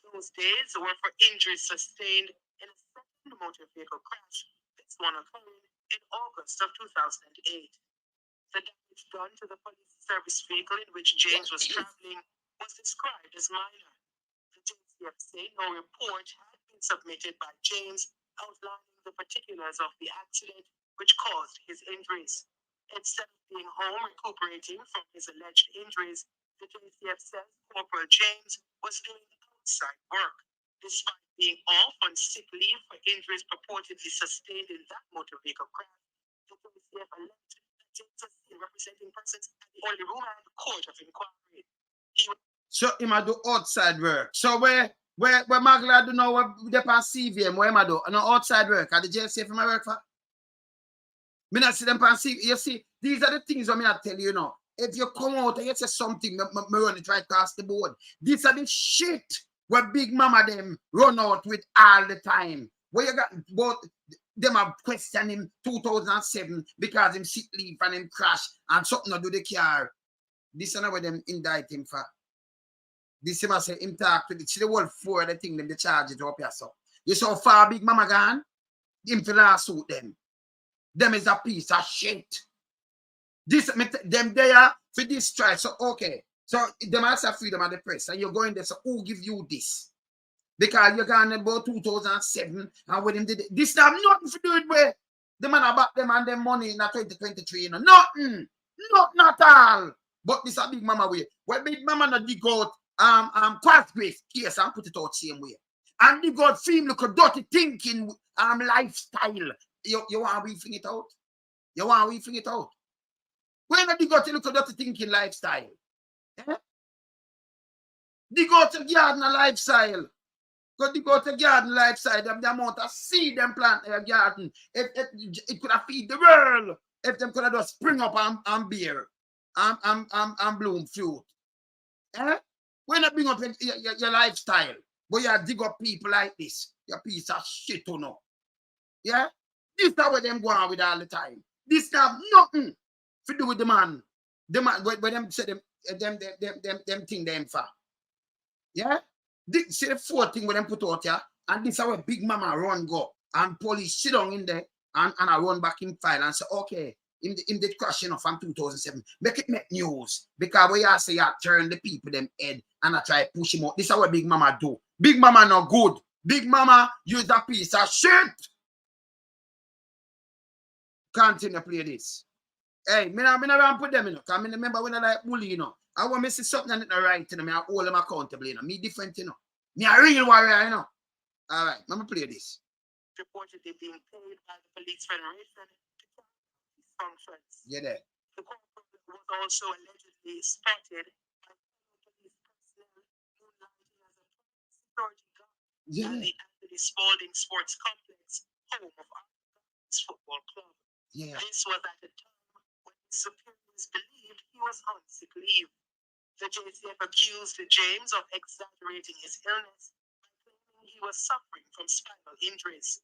Those days were for injuries sustained in a second motor vehicle crash, this one occurring in August of 2008. The damage done to the police service vehicle in which James was traveling was described as minor. The JCF say no report had been submitted by James outlining the particulars of the accident which caused his injuries. Instead of being home recuperating from his alleged injuries, the JCF says Corporal James was doing outside work. Despite being off on sick leave for injuries purportedly sustained in that motor vehicle crash, the JCF alleged that James was seen representing persons at the Holy Roman Court of Inquiry. So him a do outside work. So where Magla do know what they can CVM, where him a do? No outside work. At the JCF him a work for? Me not see them pan CVM. You see, these are the things I tell you now. If you come out and you say something, me run it right past the board. These are the shit where Big Mama them run out with all the time. Where you got both them have questioned him 2007 because him sick leave and him crash and something to do the car. This is not what them indict him for. This is say him talk to the whole 4 of the thing them they charge it up here. So you saw far Big Mama gone, him to lawsuit them. Them is a piece of shit. This them there for this try. So okay. So them also freedom of the press. And you're going there. So who give you this? Because you're going about 2007 and when him did it. This have nothing to do with where the man about them and them money in 2023. You know. Nothing. Not all. But this a Big Mama way. Well, Big Mama not dig out Quart Grace case and put it out same way. And dig out film look a dirty thinking lifestyle. You want to refing it out? You want to refing it out? When they go to look at that thinking lifestyle? Eh? They go to garden lifestyle. Because they go to garden lifestyle, the amount of seed them plant in a garden, it could have feed the world if them could have just spring up and bear and bloom fruit. Eh? When they bring up your lifestyle, but you dig up people like this, your piece of shit, you know. Yeah? This is what them go on with all the time. This have nothing to do with the man. The man, where them say them thing them for. Yeah? This see the 4 thing where them put out here, and this is how Big Mama run go. And police sit down in there and I run back in file and say, okay, in the crashing of from 2007, make it make news. Because we are say you turn the people them head and I try to push him out. This is what Big Mama do. Big Mama not good. Big Mama use a piece of shit. Continue play this. Hey, me not put them in, because I remember when I like bully, you know. I want me to see something that not right, you know, me I hold them accountable, you know. Me different, you know. Me a real warrior, you know. All right, let me play this. Reportedly being paid by the Police Federation to carry out these functions. Yeah, there. The corporal was also allegedly spotted by police personnel moonlighting as a security guard Yeah. at the Anthony Spalding Sports Complex, home of Arkansas Football Club. Yeah. This was at a time when his superiors believed he was on sick leave. The JCF accused James of exaggerating his illness by claiming he was suffering from spinal injuries.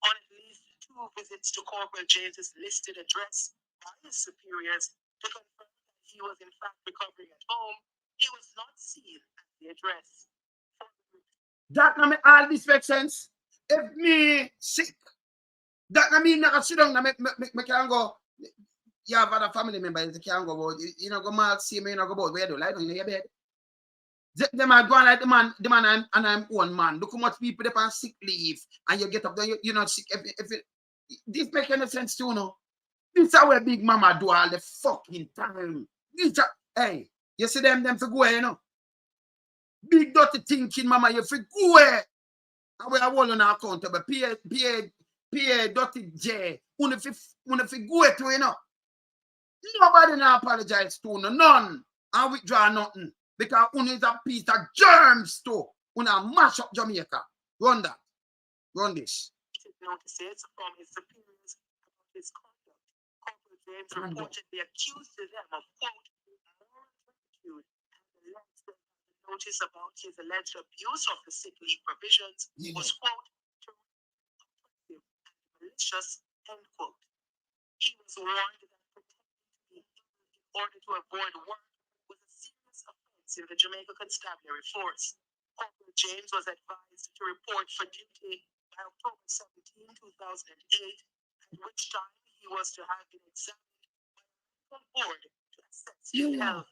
On at least 2 visits to Corporal James's listed address by his superiors to confirm that he was in fact recovering at home, he was not seen at the address. That not make all this make sense. If me sick, that not mean I can sit down and me can go. You have other family members, you can go about, you know, go mad, see me, you know, go about where you do, lie down in your bed. Them are going like the man and I'm one man. Look how much people they on sick leave and you get up there, you're not sick. If it, this make any sense to you, know? This is where Big Mama do all the fucking time. This are, hey, you see them for go away, you know? Big dirty thinking, Mama, you for go away. And we are all on our accountable. PA, dirty J. Wanna fi go away to, you know? Nobody now apologize to no, none. And withdraw nothing. Because one is a piece of germs too. Una mash up Jamaica. Run that. Run this. Notices from his superiors about his conduct. Corporal James reportedly accused them of, quote, moral turpitude and alleged that the notice about his alleged abuse of the sick leave provisions was, quote, oppressive and malicious, end quote. He was warned that pretending to be ill in order to avoid work was a serious offense in the Jamaica Constabulary Force. Corporal James was advised to report for duty by October 17, 2008, at which time he was to have been examined by a board to assess his health.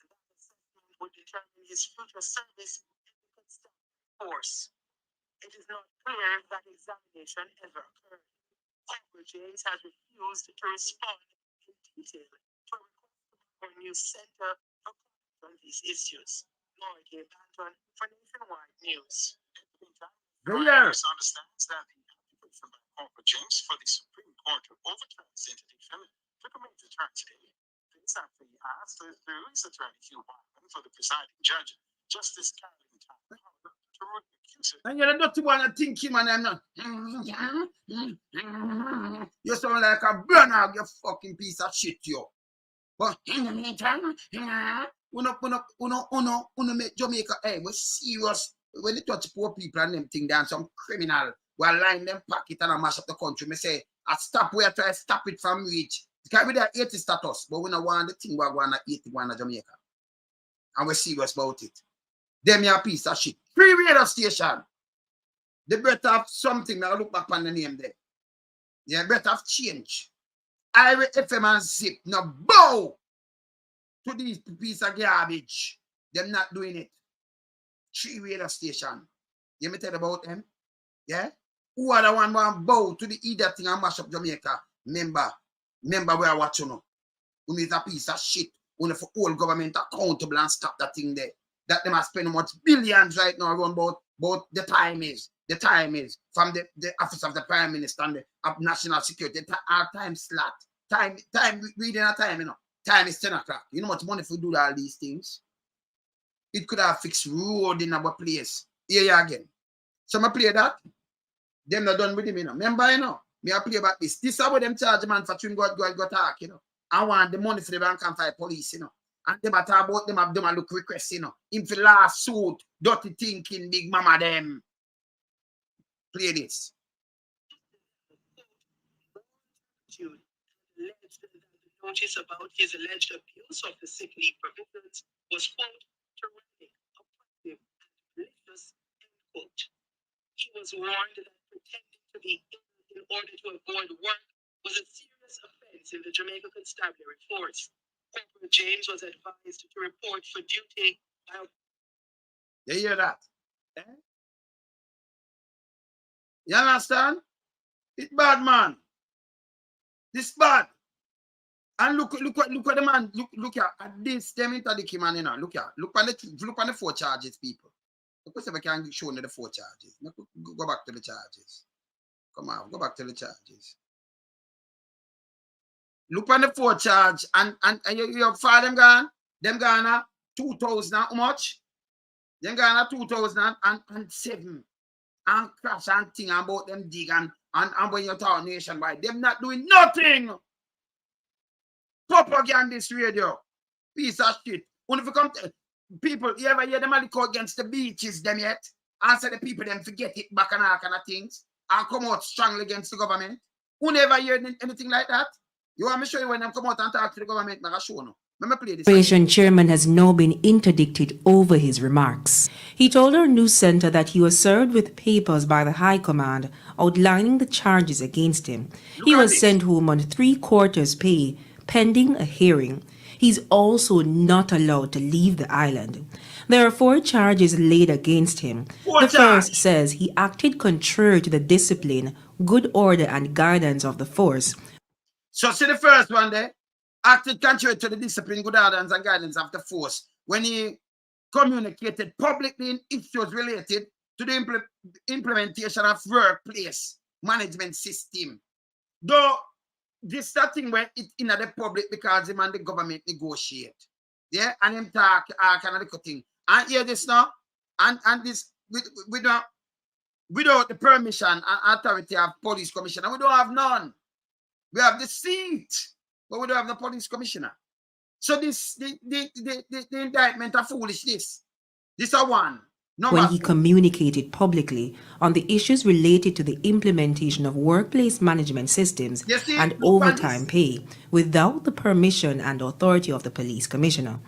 That assessment would determine his future service in the constabulary force. It is not clear if that examination ever occurred. Corporal James has refused to respond in detail to a request for a new center for comment on these issues. Laura K. Banton for Nationwide News. Understands that the application by Corporal James for the Supreme Court to overturn this interdiction took a major turn today. This after he asked the Louis Attorney Hugh Wyman for the presiding judge, Justice Caroline Taylor, to rule the accuser. And you're not the one that think him and I'm not. You sound like a burner, you fucking piece of shit, yo. But in the meantime, uno make Jamaica, hey, we're serious. When they touch poor people and them thing down, some criminal will line them pocket and mash up the country. Me say, I stop where I try to stop it from reach. Because we there 80 status, but we don't want the thing we're going to 81 in Jamaica. And we're serious about it. Them your piece of shit. Free radio station. They better have something. I look back on the name there. They better have change. Ira FM and Zip. Now bow to these piece of garbage. Them not doing it. 3 radio station. You me tell about them? Yeah? Who are the one who bow to the idiot thing and mash up Jamaica? Remember where I watch you know. Who is a piece of shit. Who for all government accountable and stop that thing there. That them are spending much billions right now around about the time is. The time is from the office of the Prime Minister and the National Security. Our time slot. Time reading our time, you know. Time is 10 o'clock. You know how much money if we do all these things? It could have fixed road in our place. Here again. So I play that. Them not done with him, you know. Remember, you know, me I play about this. This is how them charge man for trying go talk, you know. I want the money for the bank and for the police, you know. And them are talk about them look request, you know. Him for lawsuit, dirty thinking, Big Mama them. Play this. Alleged that the notice about his alleged abuse of the sick leave provisions was, quote, tyrannic, oppressive, and malicious, end quote. He was warned that pretending to be ill in order to avoid work was a serious offense in the Jamaica Constabulary Force. Corporal James was advised to report for duty by... You hear that? Eh? You understand? It's bad, man. This bad. And look at the man, look at this, them interdict him, man, you know. Look on the 4 charges, people. Look if I can show you the 4 charges. Go back to the charges. Come on, go back to the charges. Look on the 4 charge, and you file them gone. Them gone 2000, how much? Them gone 2007. And crash and thing about them dig and when you talk nationwide, them not doing nothing. Propagandist radio. Piece of shit. When if you come to people, you ever hear them go against the beaches them yet? Answer the people them forget it back and all kind of things and come out strongly against the government. Who never hear anything like that? You want me to show you when them come out and talk to the government? I show you. Let me play this. Federation chairman has now been interdicted over his remarks. He told our news center that he was served with papers by the High Command outlining the charges against him. He was sent home on 3/4 pay pending a hearing. He's also not allowed to leave the island. There are 4 charges laid against him. The first says he acted contrary to the discipline, good order and guidance of the force. So see the first one there? Acted contrary to the discipline, good orders and guidance of the force when he communicated publicly in issues related to the implementation of workplace management system. Though this is the thing where it's in the public because him and the government negotiate. Yeah, and him talk kind of little thing. And hear this now, and this without the permission and authority of police commissioner, we don't have none. We have the seat, but we don't have the police commissioner. So this the indictment of foolishness. This is one. When he communicated publicly on the issues related to the implementation of workplace management systems and overtime pay without the permission and authority of the police commissioner.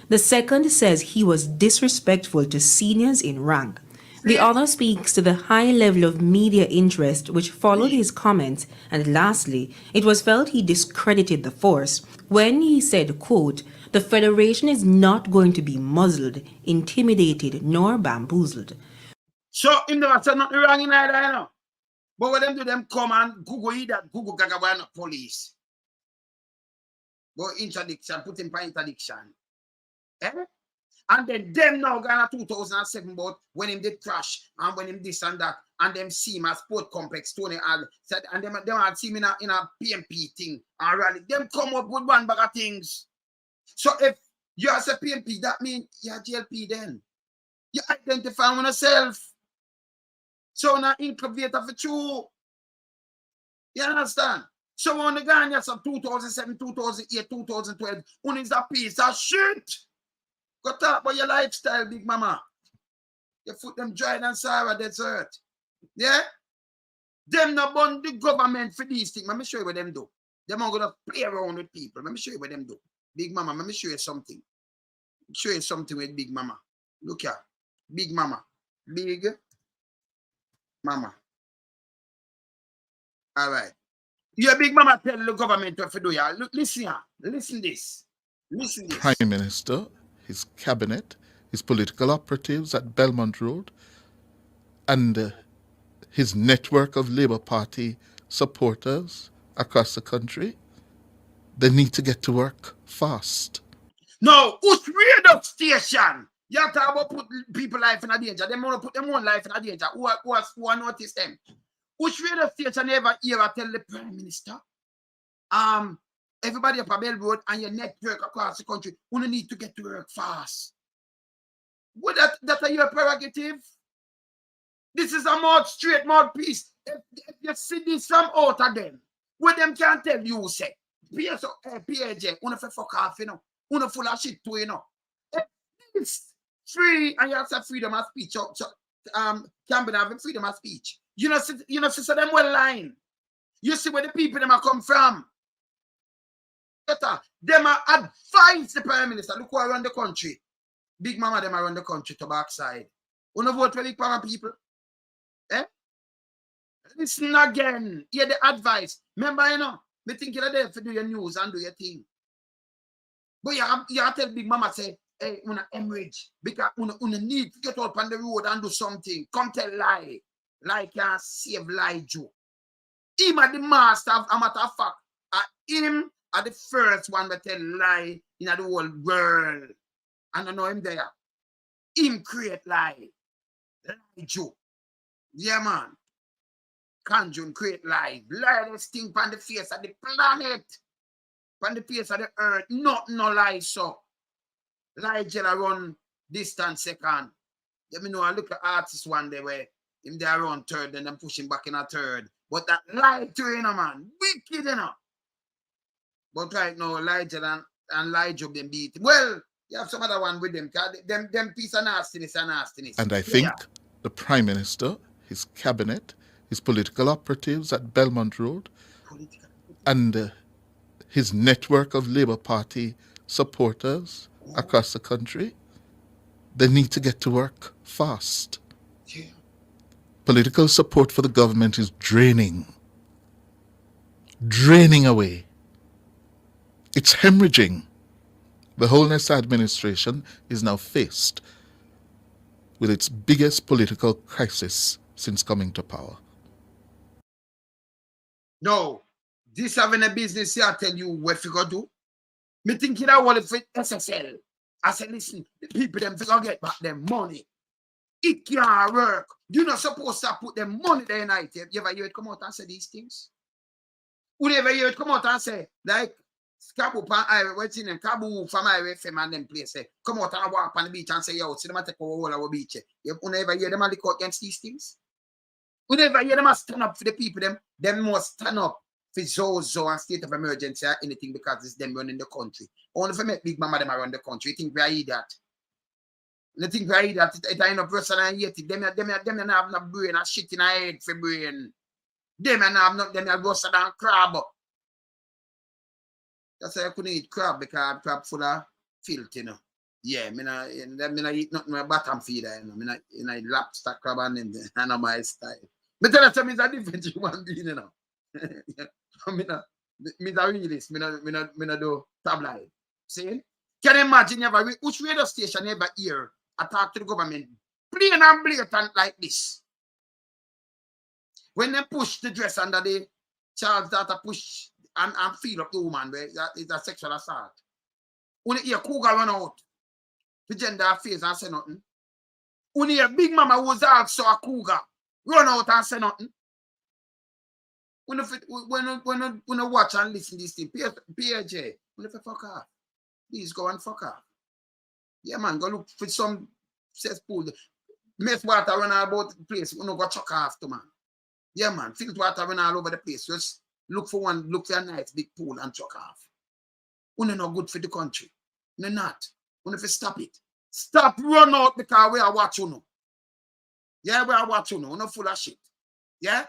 The second says he was disrespectful to seniors in rank. The other speaks to the high level of media interest which followed his comments, and lastly, it was felt he discredited the force when he said, quote, "The Federation is not going to be muzzled, intimidated, nor bamboozled." So him never said nothing wrong in either, you know. But when them do them come and Google that Google Gagawa not police. Go interdiction, put him for interdiction. Eh? And then them now gonna 2007 but when him did crash and when him this and that and them see my sport complex Tony had said and them had seen me in a PMP thing and rally. Them come up with one bag of things. So if you as a PMP, that means you're JLP then. You identify with yourself. So now incubator for true. You understand? So on the Ghanaians of 2007, 2008, 2012, one is a piece of shit. Go talk about your lifestyle, big mama. You put them dry and sour desert. Yeah? Them not bond the government for these things. Let me show you what them do. Them are gonna play around with people. Let me show you what them do. Big mama, let me show you something. Show you something with big mama. Look here. Big mama. Big mama. All right. Your big mama tell the government what to do. Yeah. Listen here. Listen this. Listen this. Prime Minister, his cabinet, his political operatives at Belmont Road, and his network of Labour Party supporters across the country, they need to get to work fast. No, who's radio station? You have to put people life in a danger. They want to put them own life in a danger. Who notice them? Which radio station ever tell the Prime Minister? Everybody up a Bell Road and your network across the country, you need to get to work fast. Well, that are your prerogative. This is a straight mouthpiece. If you see this from out of them, what them can tell you, say, PAJ, you for fuck off, you know. You full of shit too, you know. If it's free and you have freedom of speech, Campbell have freedom of speech. You know, so them well line. You see where the people them are come from. Them are advise the Prime Minister. Look who around the country. Big mama them around the country to backside. You know vote for big mama people? Eh? Listen again. Hear the advice. Remember, you know, me think you're there to do your news and do your thing. But you have to tell big mama say, hey, una hemorrhage. Because una need to get out on the road and do something. Come tell lie. Lie can save lie, Joe. Him are the master of a matter of fact. Him are the first one that tell lie in the whole world. And I know him there. Him create lie. Lie joke. Yeah, man. Conjure create lie. Lie this thing on the face of the planet. On the face of the earth. Nothing no lie so. Lie gel run distance second. Let me know I look at artists one day where him they around third and then pushing back in a third. But that lie to you know, man. Wicked enough. But right now, Elijah and Elijah them beat. Well, you have some other one with them. Them piece of nastiness and nastiness. And I think the Prime Minister, his cabinet, his political operatives at Belmont Road, and his network of Labour Party supporters across the country, they need to get to work fast. Yeah. Political support for the government is draining away. It's hemorrhaging. The whole Nesta administration is now faced with its biggest political crisis since coming to power. No, this having a business here, I tell you what you gotta do. Me thinking I want to SSL. I said, listen, the people them figure get back their money. It can't work. You're not supposed to put them money there in night. You ever hear it come out and say these things? Would you ever hear it come out and say, like, Kabu pan highway, what's in them? Kabu from highway FM and them place say, come out and walk on the beach and say, yo, see them take over all our beach. You never hear them look out against these things? You never hear them stand up for the people, them must stand up for Zozo and state of emergency or anything because it's them running the country. Only if I make big mama them run the country. You think we are that? You think we are that? It ain't no person and yet them have no brain and shit in our head for brain. Them and have not them are worse than crab. That's why I couldn't eat crab because crab full of filth, you know. Yeah, me not eat nothing my bottom feeder, you know. Me not lobster crab and my style. But tell us, I'm a different human being, you know. I'm a realist. Me not do tabloid. See? Can you imagine which radio station ever hear I talk to the government plain and blatant like this? When they push the dress under the child that push and feel up the woman where it's a sexual assault. When you hear cougar run out to gender affairs and say nothing. When you hear Big Mama was also a cougar run out and say nothing. When you watch and listen to this thing, PAJ, when you fuck off. Please go and fuck off. Yeah, man, go look for some cesspool. Mess water run all about the place. You know, go chuck off to man. Yeah, man, filter water run all over the place. Just look for a nice big pool and chuck off. You're not good for the country. You're not. You have to stop it. Stop run out because we are watching you. Yeah, we are watching you. You're not full of shit. Yeah?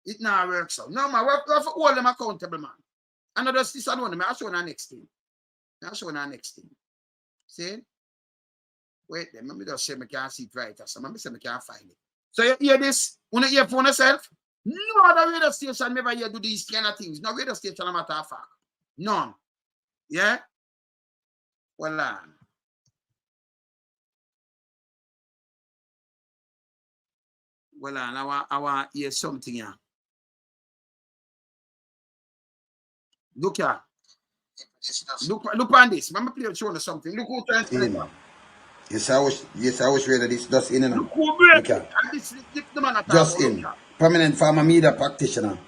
It now works out. No, man, we have to hold them accountable, man. And I just this one, I'll show you the next thing. See? Wait, then let me just say I can't see it right. So let me say I can't find it. So you hear this? You hear for yourself? No other radio station never here do these kind of things. No radio station, a matter of fact. None. Yeah? Well, I want to hear something here. Look here. Look on this. Let me play show you something. Look who turns to Yes, I wish whether this just in and look who break it. And this the man just in. Prominent farmer media practitioner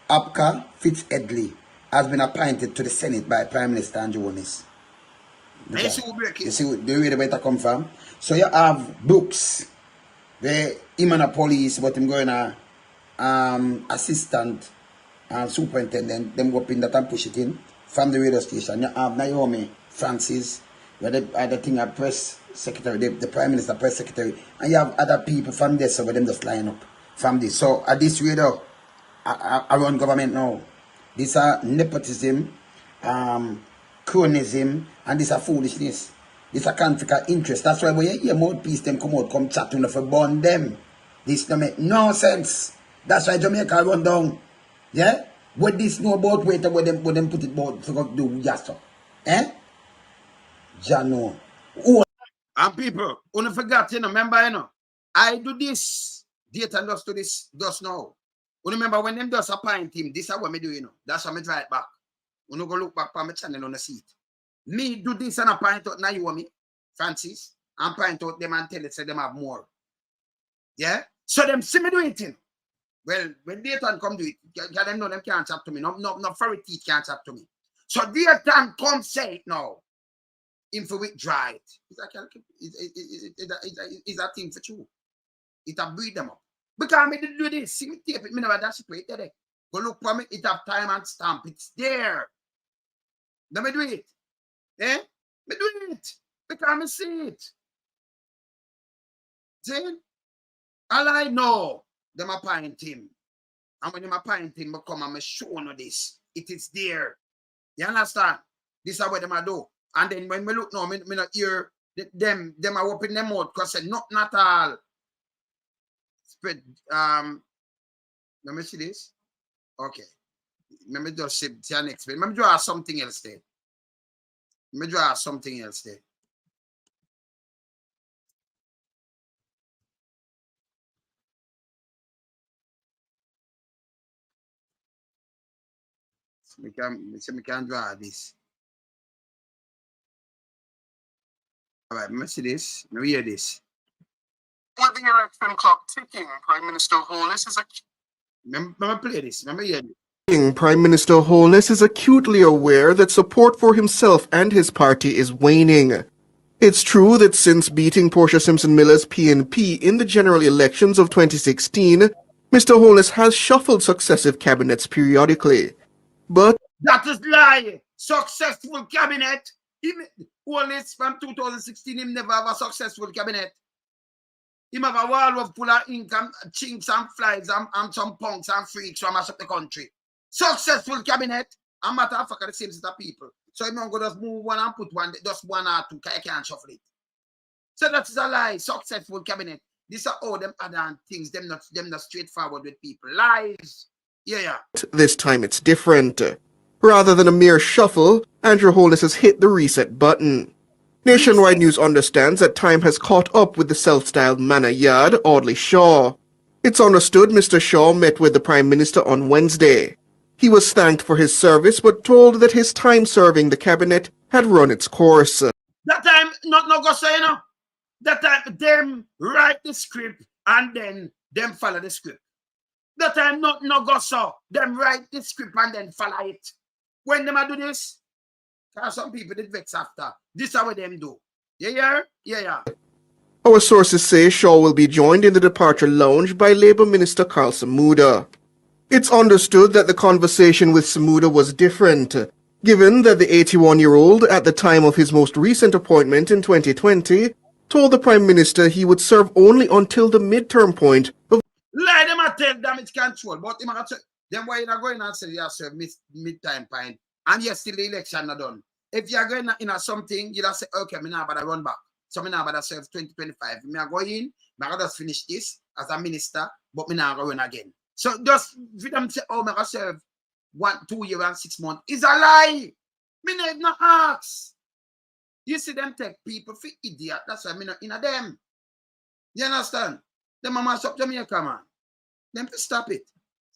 Apka Fitz-Edley has been appointed to the Senate by Prime Minister Andrew Jones. You see who break it. You see where the better come from. So you have books where him and the police, but him going to assistant and superintendent, them go up in that and push it in from the radio station. You have Naomi Francis, where the thing a press secretary, the Prime Minister press secretary, and you have other people from there, so where them just line up from this. So at this radio, around government now, this are nepotism, cronyism, and this are foolishness. This a conflict of interest. That's why when you hear mouthpiece them come chat to for burn them. This don't make no sense. That's why Jamaica run down. Yeah? What this know about wait where them put it about to do just so. Eh? Jano. And people, don't forget, remember, I do this. Dayton does do this, does now. Remember when them does appoint him, this is what me do, That's what me try it back. You go look back on my channel on the seat. Me do this and I point out Naomi, Francis, and point out them and tell it, say them have more. Yeah? So them see me do it. Well, when Dayton come do it, them know them can't chat to me. No furry teeth can't chat to me. So Dayton come say it now. Him for withdraw it. It's a thing for you. It'll breed them up. Because me did do this. See me tape it, me never dash it there. Go look for me, it have time and stamp. It's there. Let me do it. Eh? Me do it. Because me see it. See? All I know, them appoint him. And when them appoint him, I come and I show you this. It is there. You understand? This is what them I do. And then when we look now, me not hear them are open them out because not all. Spread let me see this. Okay. Let me just see the next bit. Let me draw something else there. Let me draw something else there. So we can draw this. All right, let me see this. Let me hear this. With the election clock ticking, Prime Minister Holness is Let me play this. Let me hear this. Prime Minister Holness is acutely aware that support for himself and his party is waning. It's true that since beating Portia Simpson-Miller's PNP in the general elections of 2016, Mr. Holness has shuffled successive cabinets periodically. But that is lie. Successful cabinet. Holness from 2016, him never have a successful cabinet. Him have a wall of full of income, chinks and flies and some punks and freaks from mash up the country. Successful cabinet. And matter of fact, the same set of people. So you don't go just move one and put one, just one or two, I can't shuffle it. So that is a lie. Successful cabinet. These are all them other things, them not straightforward with people. Lies. Yeah. This time it's different. Rather than a mere shuffle, Andrew Holness has hit the reset button. Nationwide News understands that time has caught up with the self-styled manor yard, Audley Shaw. It's understood Mr. Shaw met with the Prime Minister on Wednesday. He was thanked for his service but told that his time serving the cabinet had run its course. That time, not go say, you know. That time, them write the script and then them follow the script. That time, not go so. Them write the script and then follow it. When them do this, some people did vex after. This is what them do. Yeah. Our sources say Shaw will be joined in the departure lounge by Labour Minister Karl Samuda. It's understood that the conversation with Samuda was different, given that the 81-year-old, at the time of his most recent appointment in 2020, told the Prime Minister he would serve only until the midterm point of... Lie them and tell damage control, but then why you not going and say you serve mid-time point, and yes, still the election not done. If you are going in something, you just say, okay, me now better run back. So me now better serve 2025. Me are going in, me I just finish this as a minister, but me now go run again. So just for them say, oh, me I serve 2 years and 6 months. It's a lie. Me not even ask. You see them take people for idiot. That's why me not in them. You understand? Them mama stop Jamaica, man. Them to stop it.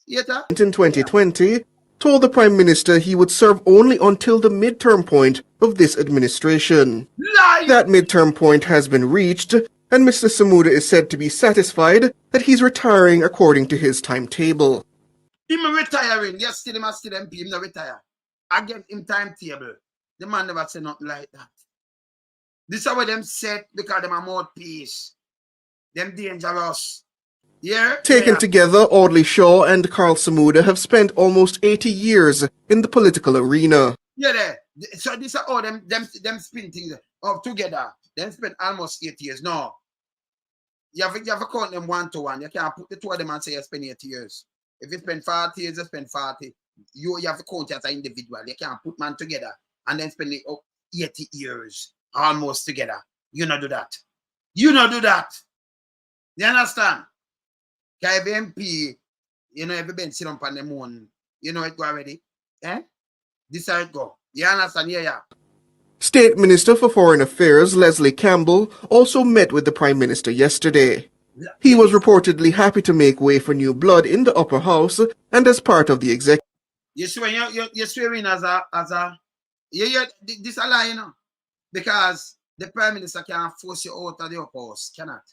In 2020, told the Prime Minister he would serve only until the midterm point of this administration. Lie! That midterm point has been reached, and Mr. Samuda is said to be satisfied that he's retiring according to his timetable. Him retiring, yes, still him MP, him not retire. Again, him timetable. The man never say nothing like that. This is what them said because them a mouthpiece. Them dangerous. Yeah? Taken together, Audley Shaw and Karl Samuda have spent almost 80 years in the political arena. Yeah, there. So this are all them spin things together. Them spend almost 8 years. No. You have to count them 1 to 1. You can't put the two of them and say you spend 8 years. If you spend 40 years, you spend 40. You have to count it as an individual. You can't put man together and then spend 80 years almost together. You not do that. You not do that. You understand? Because MP, you know, every bench sit up on the moon. You know it go already. Eh? This is how it go. You understand? Yeah. State Minister for Foreign Affairs Leslie Campbell also met with the Prime Minister yesterday. He was reportedly happy to make way for new blood in the upper house and as part of the executive. You swear you're swearing as a this a lie, you know. Because the Prime Minister can't force you out of the upper house, cannot.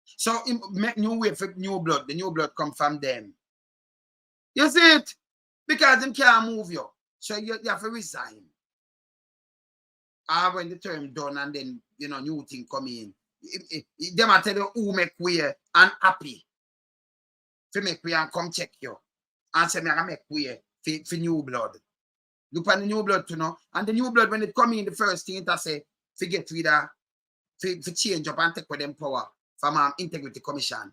So make new way for new blood. The new blood come from them. You see it? Because them can't move you. So you have to resign. When the term done and then, you know, new thing come in. Them I tell you who make way and happy. To make way and come check you. And say me I make way for new blood. Look at the new blood to know. And the new blood when it come in, the first thing it say, forget with that, for change up and take with them power from Integrity Commission.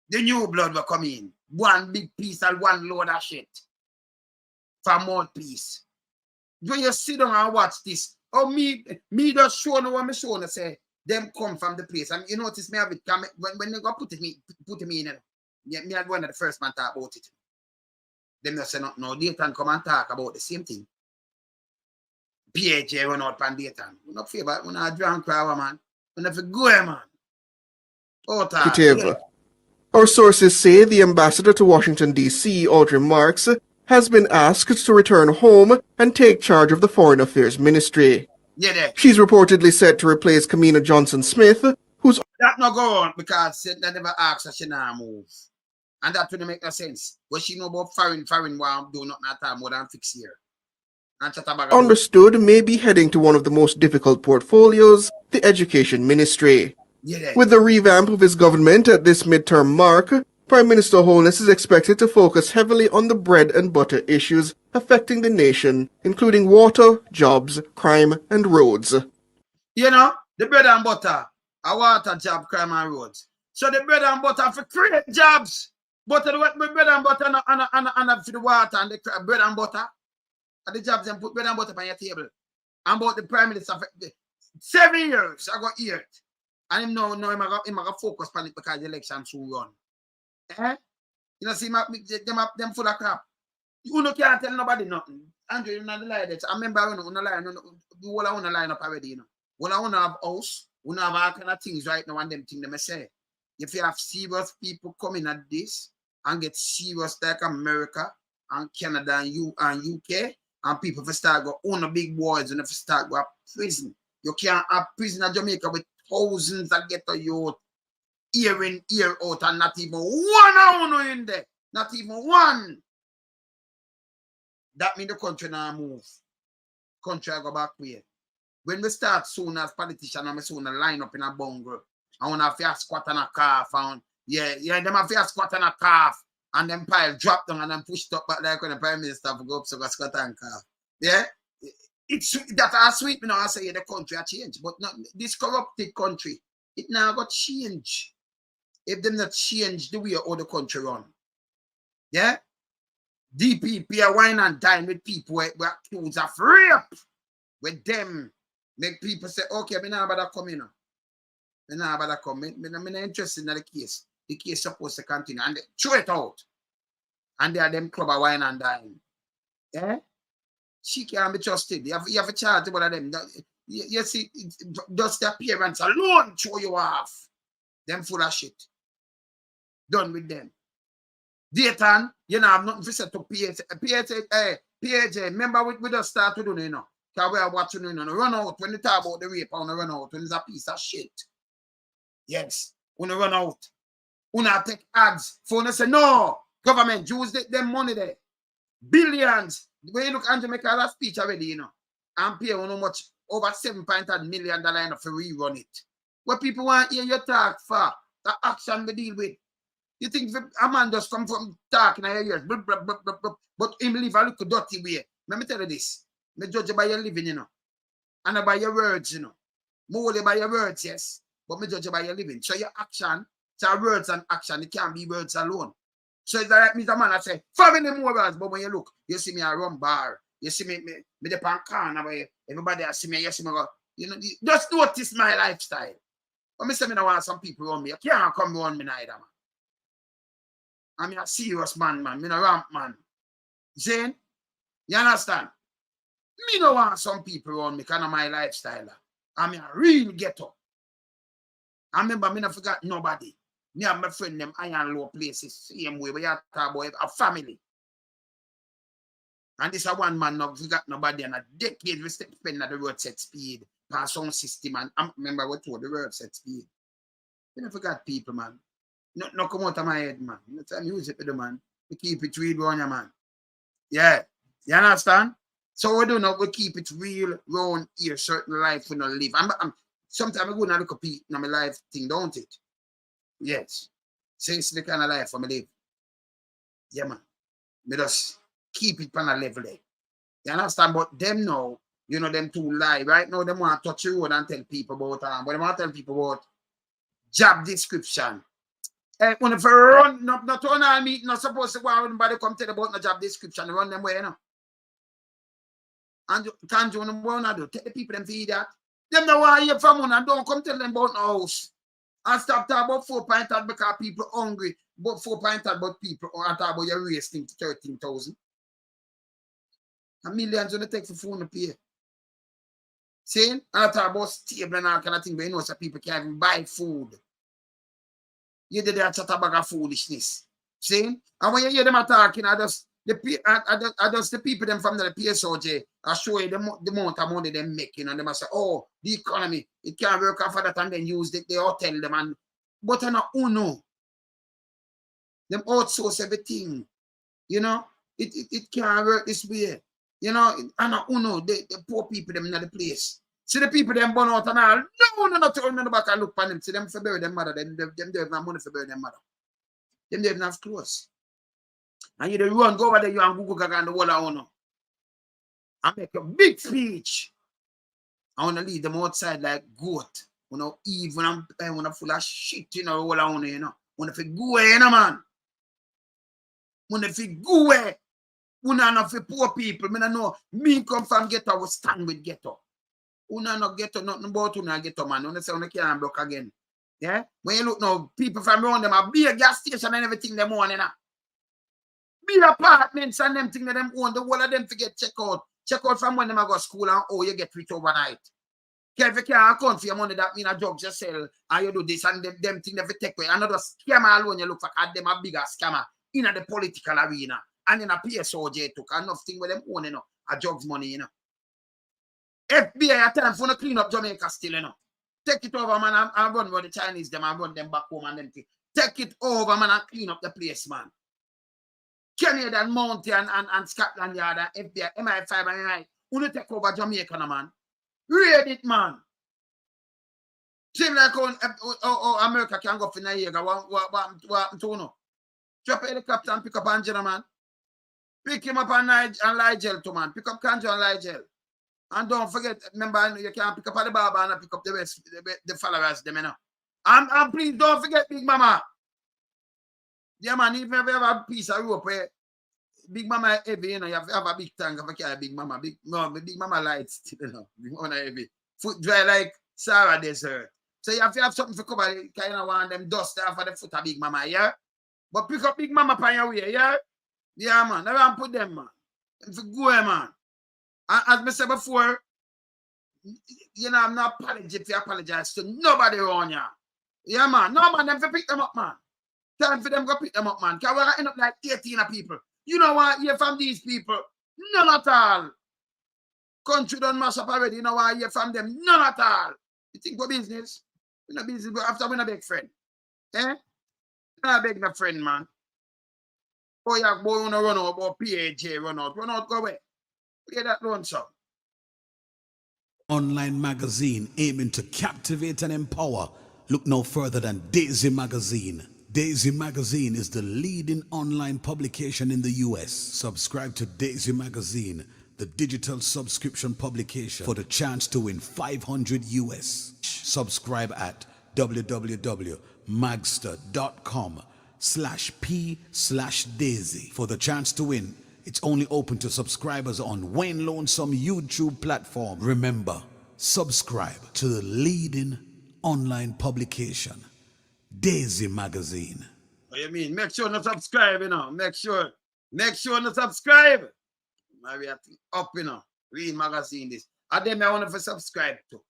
The new blood will come in. One big piece and one load of shit. For mouthpiece. When you sit down and watch this, oh me just show no what me show no say, them come from the place. And you notice me have it come when they go put me in it. Me are one of the first man talk about it. Them just say no Dayton come and talk about the same thing. PAJ run out pan Dayton. We not favor, we not drunk crowd, man. We not for go, man. Yeah. Our sources say the ambassador to Washington, D.C., Audrey Marks, has been asked to return home and take charge of the Foreign Affairs Ministry. Yeah, she's reportedly set to replace Kamina Johnson-Smith, who's... That not go on because they never asked her she not move. And that wouldn't make no sense. But she know about foreign while I'm doing nothing at time more than 6 years. Understood may be heading to one of the most difficult portfolios, the Education Ministry. Yeah, with the revamp of his government at this midterm mark, Prime Minister Holness is expected to focus heavily on the bread and butter issues affecting the nation, including water, jobs, crime, and roads. You know, the bread and butter, a water, job, crime, and roads. So the bread and butter for create jobs. Butter, the bread and butter and for the water and the bread and butter. And the jobs and put bread and butter on your table. And about the Prime Minister for 7 years, I got here. And him know him I focus on it because the election soon run. You know, see, them full of crap. You no can't tell nobody nothing. Andrew, you know the lie that. I remember when you lie, you all line up already, you know. All I want to have house, we have all kind of things right now and them things them say. If you have serious people coming at this and get serious like America and Canada and UK, and people for start go own a big wars and if start go to prison. You can't have prison in Jamaica with thousands that get to youth year in, year out, and not even one in there. Not even one. That means the country now move. Country go back here. When we start soon as politicians, I'm soon line up in a bungle. I want to have a squat and a calf. And them have a squat and a calf. And then pile drop down and then pushed up back like when the Prime Minister go up so go squat and calf. Yeah? It's that I sweet me now I say the country a change. But not this corrupted country, it now got change. If them not change the way all the country run. Yeah? DPP are wine and dine with people who are accused of rape. With them, make people say, okay, me not about to come in. Me not about to come in. Me not interested in the case. The case supposed to continue. And they throw it out. And they are them club of wine and dine. Yeah? She can't be trusted. You have a charge about them. You see, just the appearance alone throw you off. Them full of shit. Done with them. Dayton, you know, have nothing to say to PAJ, remember we just start to do, you know. Because we are watching, you know, run out when they talk about the rape, and run out when it's a piece of shit. Yes, when they run out. When I take ads, for when they say, no, government, use them money there. Billions. When you look at Jamaica, that speech already, you know, and pay how much, over $7.8 million for rerun it. What people want to hear you talk for, the action we deal with. You think a man just come from talking in your ears, but him live a little dirty way. Let me tell you this. Me judge you by your living, you know. And by your words, you know. More by your words, yes. But me judge you by your living. So your action, so words and action, it can't be words alone. So it's like me, the man, I say, 5 more words, but when you look, you see me a rum bar. You see me the pan corner where everybody I see me, you see me go, you know, just notice my lifestyle. But me say me don't want some people around me. You can't come around me neither, man. I'm a serious man. I'm a ramp man. Zane, you understand? Me don't want some people around me because of my lifestyle. I'm a real ghetto. I remember me not forgot nobody. Me and my friend them iron low places, same way we are talking about a family. And this a one man not forgot nobody and a decade we spend at the road set speed, pass sound system and remember what told the road set speed. You don't forgot people, man. No come out of my head, man. No time music with the man. We keep it real round your man. Yeah. You understand? So we do not we keep it real round here, certain life we not live. Sometimes I go and look at people in my life thing, don't it? Yes. So it's the kind of life I live. Yeah, man. We just keep it on a level there. You understand? But them now, you know, them two lie. Right now, them want to touch you and tell people about but they want to tell people about job description. When if you run, not on all meeting, not supposed to go out anybody come tell about the job description, run them way, you know. And you can't do them well, do. Tell the people them feed that. Them know why you from one and don't come tell them about the house. And stop talking about 4 pints because people hungry. But 4 pints about people and talk about your race thing to 13,000. And millions on the take for phone to pay. See? And I talk about stable and all kind of thing, but you know, so people can't even buy food. You did that chat about foolishness. See? And when you hear them talking, I just the people them from the PSOJ I show you the amount of money they're making, and they must say, oh, the economy, it can't work out for that, and then use the hotel them and but I know them outsource everything. You know, it can't work this way. You know, and the poor people them in the place. See the people them burn out and all. No, not to remember back and look on them. See them for bury them mother. Them don't have money for bury them mother. Them don't have clothes. And you run go over there, you and Google Gaga and the whole of I make a big speech. I want to leave them outside like goat. You know, even I'm full of shit, you know, all I you know. When if it go away, you know, man. When if it go away, una not for poor people. I know me come from ghetto, I will stand with ghetto. Una not ghetto, nothing about una ghetto, man. Una say una can't block again. Yeah? When you look now, people from around them have big gas station and everything them own, you know. Big apartments and them thing that them own, the whole of them forget check out. Check out from when them go to school and you get rich overnight. If you can't account for your money, that mean a job just sell and you do this and them thing never take away. Another scammer alone, you look for them a bigger scammer in the political arena and in a PSOJ took enough thing with them own, you know, a jobs money, you know. FBI at time for to clean up Jamaica still, you know. Take it over, man, and run with the Chinese them and run them back home and them thing. Take it over, man, and clean up the place, man. Canada and Mountain and Scotland Yard and FBI, MI5 and MI, who take over Jamaica, man. Read it, man. Seem like America can go for Niagara. What to know? Drop a helicopter and pick up Angela, man. Pick him up and Ligel too, man. Pick up Kanjo and Ligel. And don't forget, remember, you can pick up the barber and pick up the rest, the followers, them, you know. And please don't forget Big Mama. Yeah, man, even if you have a piece of rope where Big Mama heavy, you know, you have a big tank of a carry Big Mama. Big Mama lights, you know. Big Mama heavy. Foot dry like Sarah desert. So you have to have something for cover, kind of want them dust off of the foot of Big Mama, yeah? But pick up Big Mama on your way, yeah? Yeah, man. Never put them, man. Them for go, man. And as I said before, you know, I'm not apologizing if you apologize to nobody around you. Yeah, man. No, man, them for pick them up, man. Time for them to go pick them up, man. Because we're going to end up like 18 people. You know what? You're from these people. None at all. Country done mash up already. You know why? You're from them. None at all. You think we're business? We're not business, but after we're not big friend. Eh? We're not big no friend, man. Oh, yeah, boy, you run out about PAJ, run out, go away. Get that loan, sir. Online magazine aiming to captivate and empower. Look no further than Daisy Magazine. Daisy Magazine is the leading online publication in the US. Subscribe to Daisy Magazine, the digital subscription publication, for the chance to win $500 US. Subscribe at www.magster.com/p/Daisy for the chance to win. It's only open to subscribers on Wayne Lonesome YouTube platform. Remember, subscribe to the leading online publication, Daisy Magazine. What do you mean? Make sure to subscribe, you know. Make sure to subscribe. Maybe up, you know. Real magazine this. And them I want to subscribe to.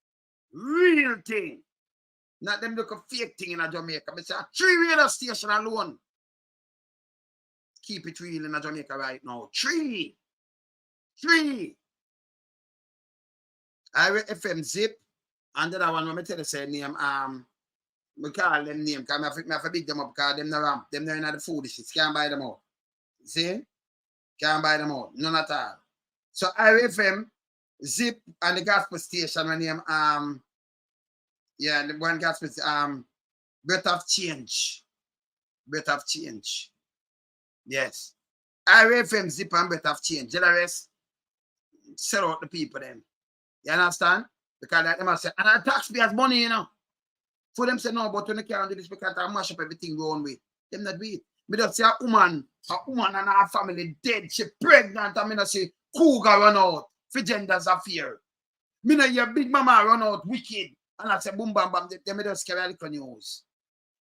Real thing. Not them look a fake thing in a Jamaica. But it's a 3 radio station alone. Keep it real in a Jamaica right now. 3. 3. Ira FM Zip. And the other one, when I tell you, say name, we call them name, because I have to big them up, because them no ramp, them no in the foolishness. Can't buy them out. See? Can't buy them out. None at all. So Ira FM, Zip, and the gospel station, when name, yeah, the one gospel, Breath of Change. Breath of Change. Yes. Ira FM, Zip, and Breath of Change. The rest, sell out the people then. You understand? Because like them say, and the taxpayers money, you know. For them say no, but when they can't do this because I mash up everything wrong way. Them not do it. Me just say a woman and her family dead, she pregnant, and me not say cougar run out for genders affair. Me not your big mama run out wicked, and I say boom bam bam, them just carry a little news.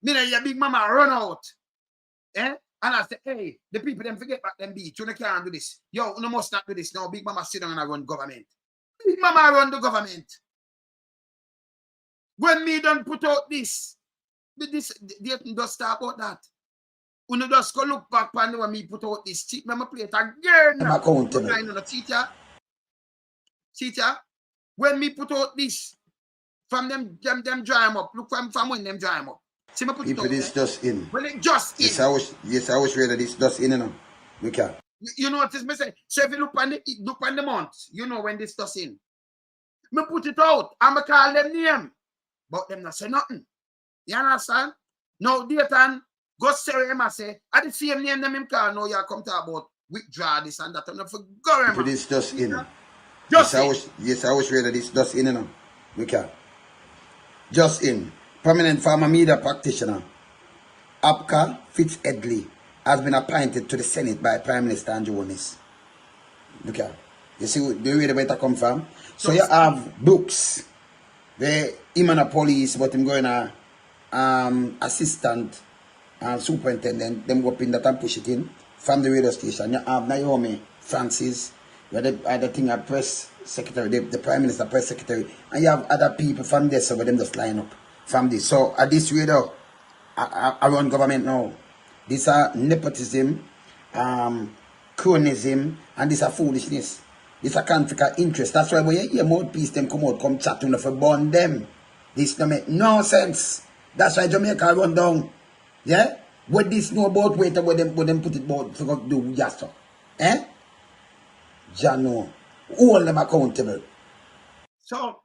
Me not your big mama run out. And I say, hey, the people them forget about them beat. You can't do this. Yo, you must not do this. No, big mama sit down and run government. Big mama run the government. When me don't put out this they just talk about that. When you just go look back on when me put out this, me play it again. I'm accountable. Teacher, when me put out this, from them dry them up. Look from when them dry them up. See me put People, it out this just in. Well, it just in. Yes, I was ready that this just in, you know. We can. You know what is me say? So if you look on the month, you know when this just in. Me put it out. I'ma call them name. But them not say nothing. You understand? Now, Dayton, go say him and say, at the same name them him call, now you come to about withdraw this and that. I'm not forgot him. This just in. Just yes, I was ready that this just in, you know. We can. Just in. Prominent farmer media practitioner, Apka Fitz-Edley, has been appointed to the Senate by Prime Minister Andrew Holness. Look at. You see where the better come from? So you have books. Him and the police, but him going to assistant and superintendent, them go up in that and push it in from the radio station. You have Naomi Francis, where the thing a press secretary, the Prime Minister press secretary, and you have other people from there, so where them just line up from this. So at this radio, around government now, this are nepotism, cronyism, and this are foolishness. This a conflict of interest. That's why when you hear mouthpiece them come chat to them for burn them. This don't make no sense. That's why Jamaica run down. Yeah? What this know about wait where them put it about to do just so. Eh? Jano. All them accountable. So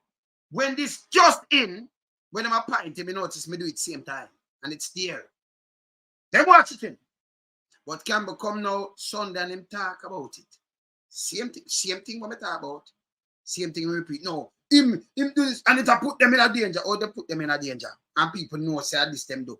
when this just in, when I'm appointed, me notice me do it same time. And it's there. They watch it in. But Campbell come now Sunday and him talk about it. Same thing when we talk about. Same thing we repeat. No, him do this and it put them in a danger. Or they put them in a danger. And people know say this them do.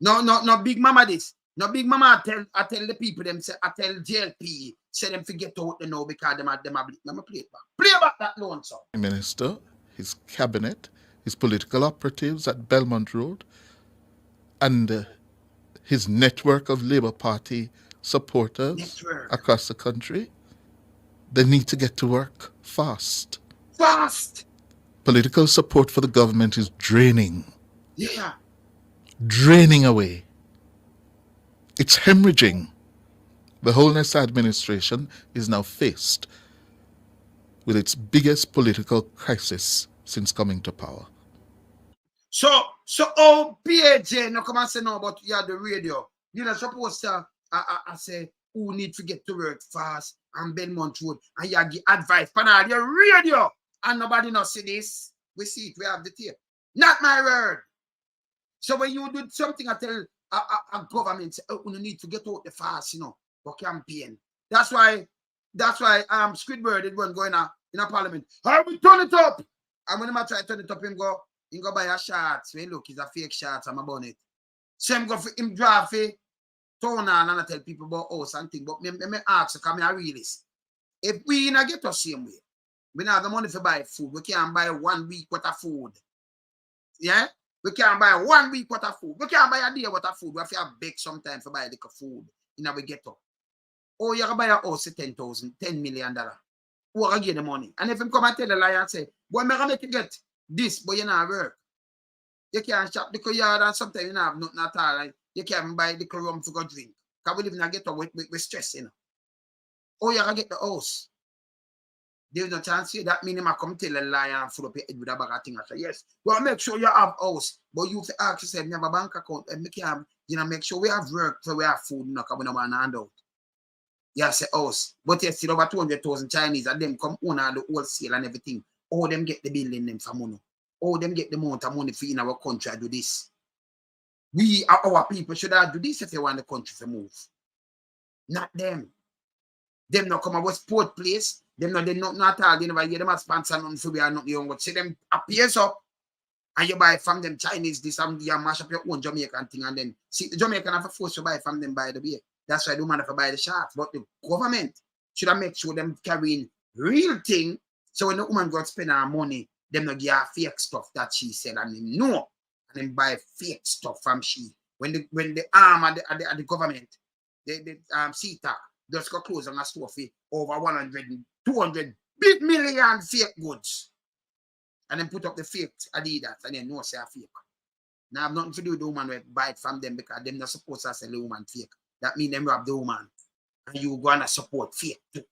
No big mama this. No big mama I tell the people them say I tell JLP say them forget out the know because them are bleak. Let me play it back. Play back that loan song. Minister, his cabinet, his political operatives at Belmont Road, and his network of Labour Party supporters across the country. They need to get to work fast. Fast! Political support for the government is draining. Yeah. Draining away. It's hemorrhaging. The Holness administration is now faced with its biggest political crisis since coming to power. So PAJ no come and say no, but you have the radio. You're not supposed to I say who need to get to work fast and Belmont Road and you give advice. But now your radio and nobody not see this. We see it, we have the tape. Not my word. So when you do something, I tell a government say, oh, you need to get out the fast, you know, for campaign. That's why Squidward did one going in a parliament. How we turn it up? And when I try to turn it up, him go buy a shots. When look, it's a fake shots, I'm about it. So him go for him draft it. Turn on and I tell people about us and things, but me ask you, come here, realist. If we not get us same way, we don't have the money to buy food. We can't buy 1 week worth of food. Yeah? We can't buy 1 week worth of food. We can't buy a day worth of food. We have to bake sometimes to buy the food in our ghetto. Oh, you can buy a house for $10 million. Who are get the money? And if him come and tell the liar and say, boy, I'm going to get this, but you not work. You can't shop the yard and sometimes you don't have nothing at all. Like, you can't buy the rum to go drink. Because we live in a ghetto with stress, you know. Oh, you can get the house. There's no chance here. That means I come tell a lie and full up your head with a bag of things. I say, yes, well, make sure you have house, but you have to ask yourself, you have a bank account, and make sure we have work, so we have food, because we don't want to hand out. You say house, but you still over 200,000 Chinese, and them come own all the wholesale and everything. All them get the building them for money. All them get the amount of money for in our country to do this. We, our people, should have do this if you want the country to move. Not them. Them not come about sport place. Them not, they not all. They never hear them a sponsor nothing for we are not young. But see them appears up and you buy from them Chinese this and you mash up your own Jamaican thing and then see the Jamaican have to force you buy from them by the way. That's why the woman have to buy the shots. But the government should have make sure them carrying real thing. So when the woman got spend her money, them not give her fake stuff that she said and them know and then buy fake stuff from she. When the arm at the government, the CETA just got close on a store for over 100, 200 big million fake goods. And then put up the fake Adidas and then no say a fake. Now I have nothing to do with the woman who buy it from them because them not supposed to sell the woman fake. That means them rob the woman. And you gonna support fake too.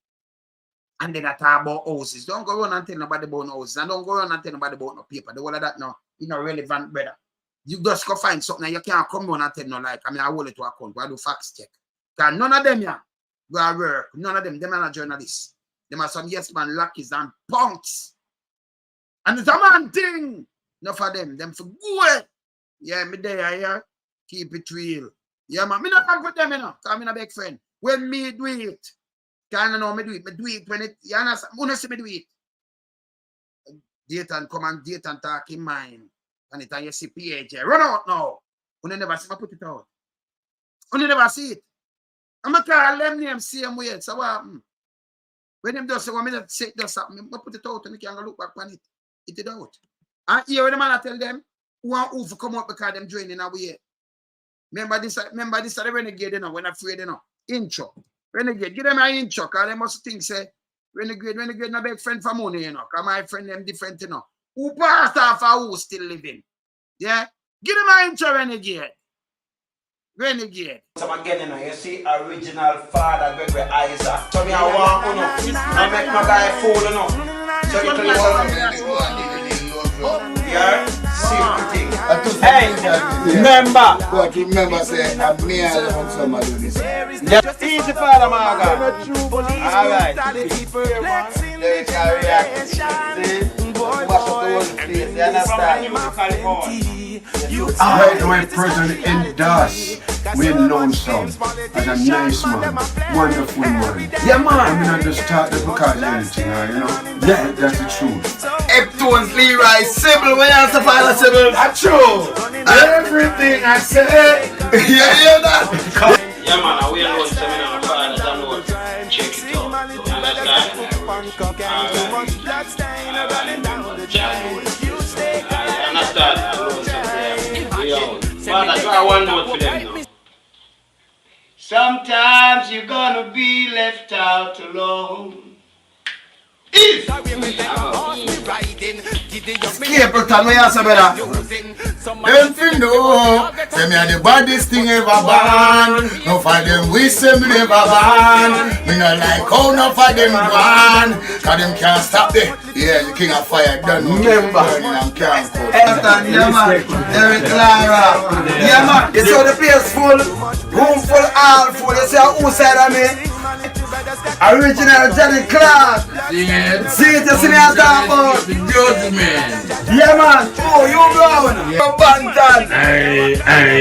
And then I talk about houses. Don't go around and tell nobody about houses. And don't go around and tell nobody about no paper. The whole of that now, you know, relevant, brother. You just go find something and you can't come on and tell no like. I mean, I hold it to account. I do facts check. Because none of them, yeah, go to work. None of them are not journalists. Them are some yes man lackeys and punks. And it's a man thing. Enough of them for good. Yeah, me there, yeah. Keep it real. Yeah, man. Me not can put them in, because I'm a big friend. When me do it, can't know me do it. Me do it when it, you understand? I want to see me do it. Dayton come and Dayton talk in mind. And it and you see PAJ. Run out now. You never see me put it out. You never see it. I'm going to call them names same way. So what happened? When them just say, well, I say it does something, I put it out and you can look back on it. It out. And here when the man I tell them, who to come up because them joining our way. Remember this are the renegade, you know, when afraid, you know. Intro. Renegade. Give them an intro, because they must think, say, renegade, no big friend for money, you know. Because my friend them different, you know. Who passed off or who still living? Yeah? Give them an intro, renegade. Renegade. So again, you know, you see original father Gregory Isaac. So me I want, you know, I make my guy fool, you know. So you tell you yeah, see thing. Hey, remember. But remember, say, I'm me alone somebody do this. Yeah, easy father, my guy. Alright. There is a reaction. See? Wash up the whole place, you understand? Right away, President endorse Wayne Lonesome as a nice man, wonderful man. Yeah, man. I mean, I just start that because of anything, you know? Yeah, that's the truth. Eptone's Leroy Sybil, when you supply the Sybil, that's true. Everything I say, you hear that? Yeah, man, we alone seminar on Friday, download, check it out. You understand? Father, try one note for them now. Sometimes you're gonna be left out alone. Capleton, where you say, brother? them fin know, say me are the baddest thing ever born. No for them we say me never born. Me not like how no for them born. Cause them can't stop the, yeah, the king of fire done. Remember, I'm can't go. Elton, yeah man, Eric Lara. Yeah man, you saw the place full, room full, all full. You see who side of me? Original Johnny Clark. See it, you see me on top of the judgment. Yeah man, oh you brown, you bantan. Aye.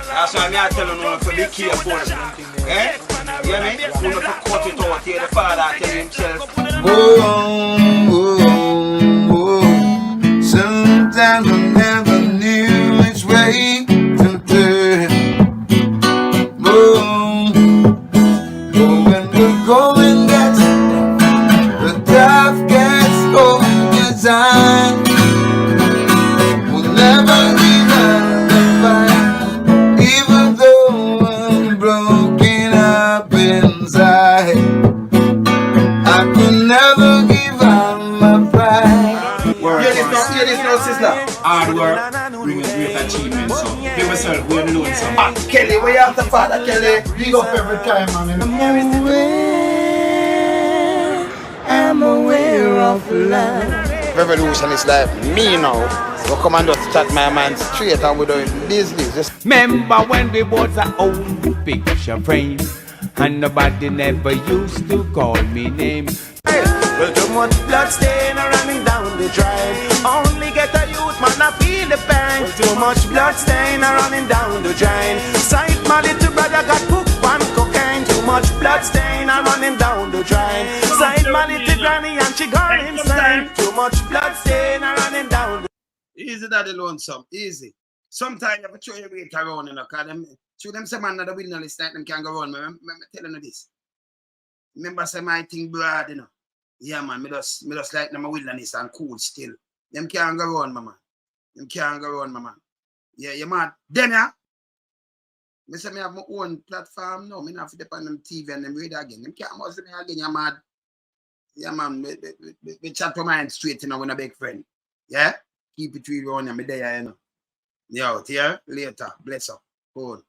That's why I tell you to be careful. Eh? You know, you have to cut it out here. The father tell himself. Sometimes I never knew which way to turn. When the going gets, the tough gets going gets on. We'll never leave out the fight, even though I'm broken up inside. I could never give up. now, hear this now, sister. Hard work brings great achievements. So give yourself, we're doing something. Kelly, where you have the father, Kelly? Big up every time, man. I'm aware of love. Revolution is like me now. We come and just chat my mind straight and we're doing business. Just Remember when we was our own picture frame, and nobody never used to call me name. Well, too much blood stain running down the drive. Only get a youth man, I feel the pain. Well, too much blood stain running down the drain. Sight my little brother got hooked on cocaine. Too much blood stain running down the drain. Sight my little granny and she gone insane. Too much blood stain running down the Easy that alone, some easy. Sometimes you have to throw your weight around, you know, because them say man that the winner list like them can go around. I'm telling you this. Remember say my thing broad, you know. Yeah, man, me just like them a wilderness and cool still. Them can't go around, my man. Them can't go around, my man. Yeah, you mad. Then yeah. Me say me have my own platform now. Me not have to depend on them TV and them radio again. Them can't muscle me again, you mad. Yeah, man, we chat to mind straight, you know, when a big friend. Yeah? Keep it real on you, me there, you know. Yeah, out here later. Bless up. Hold.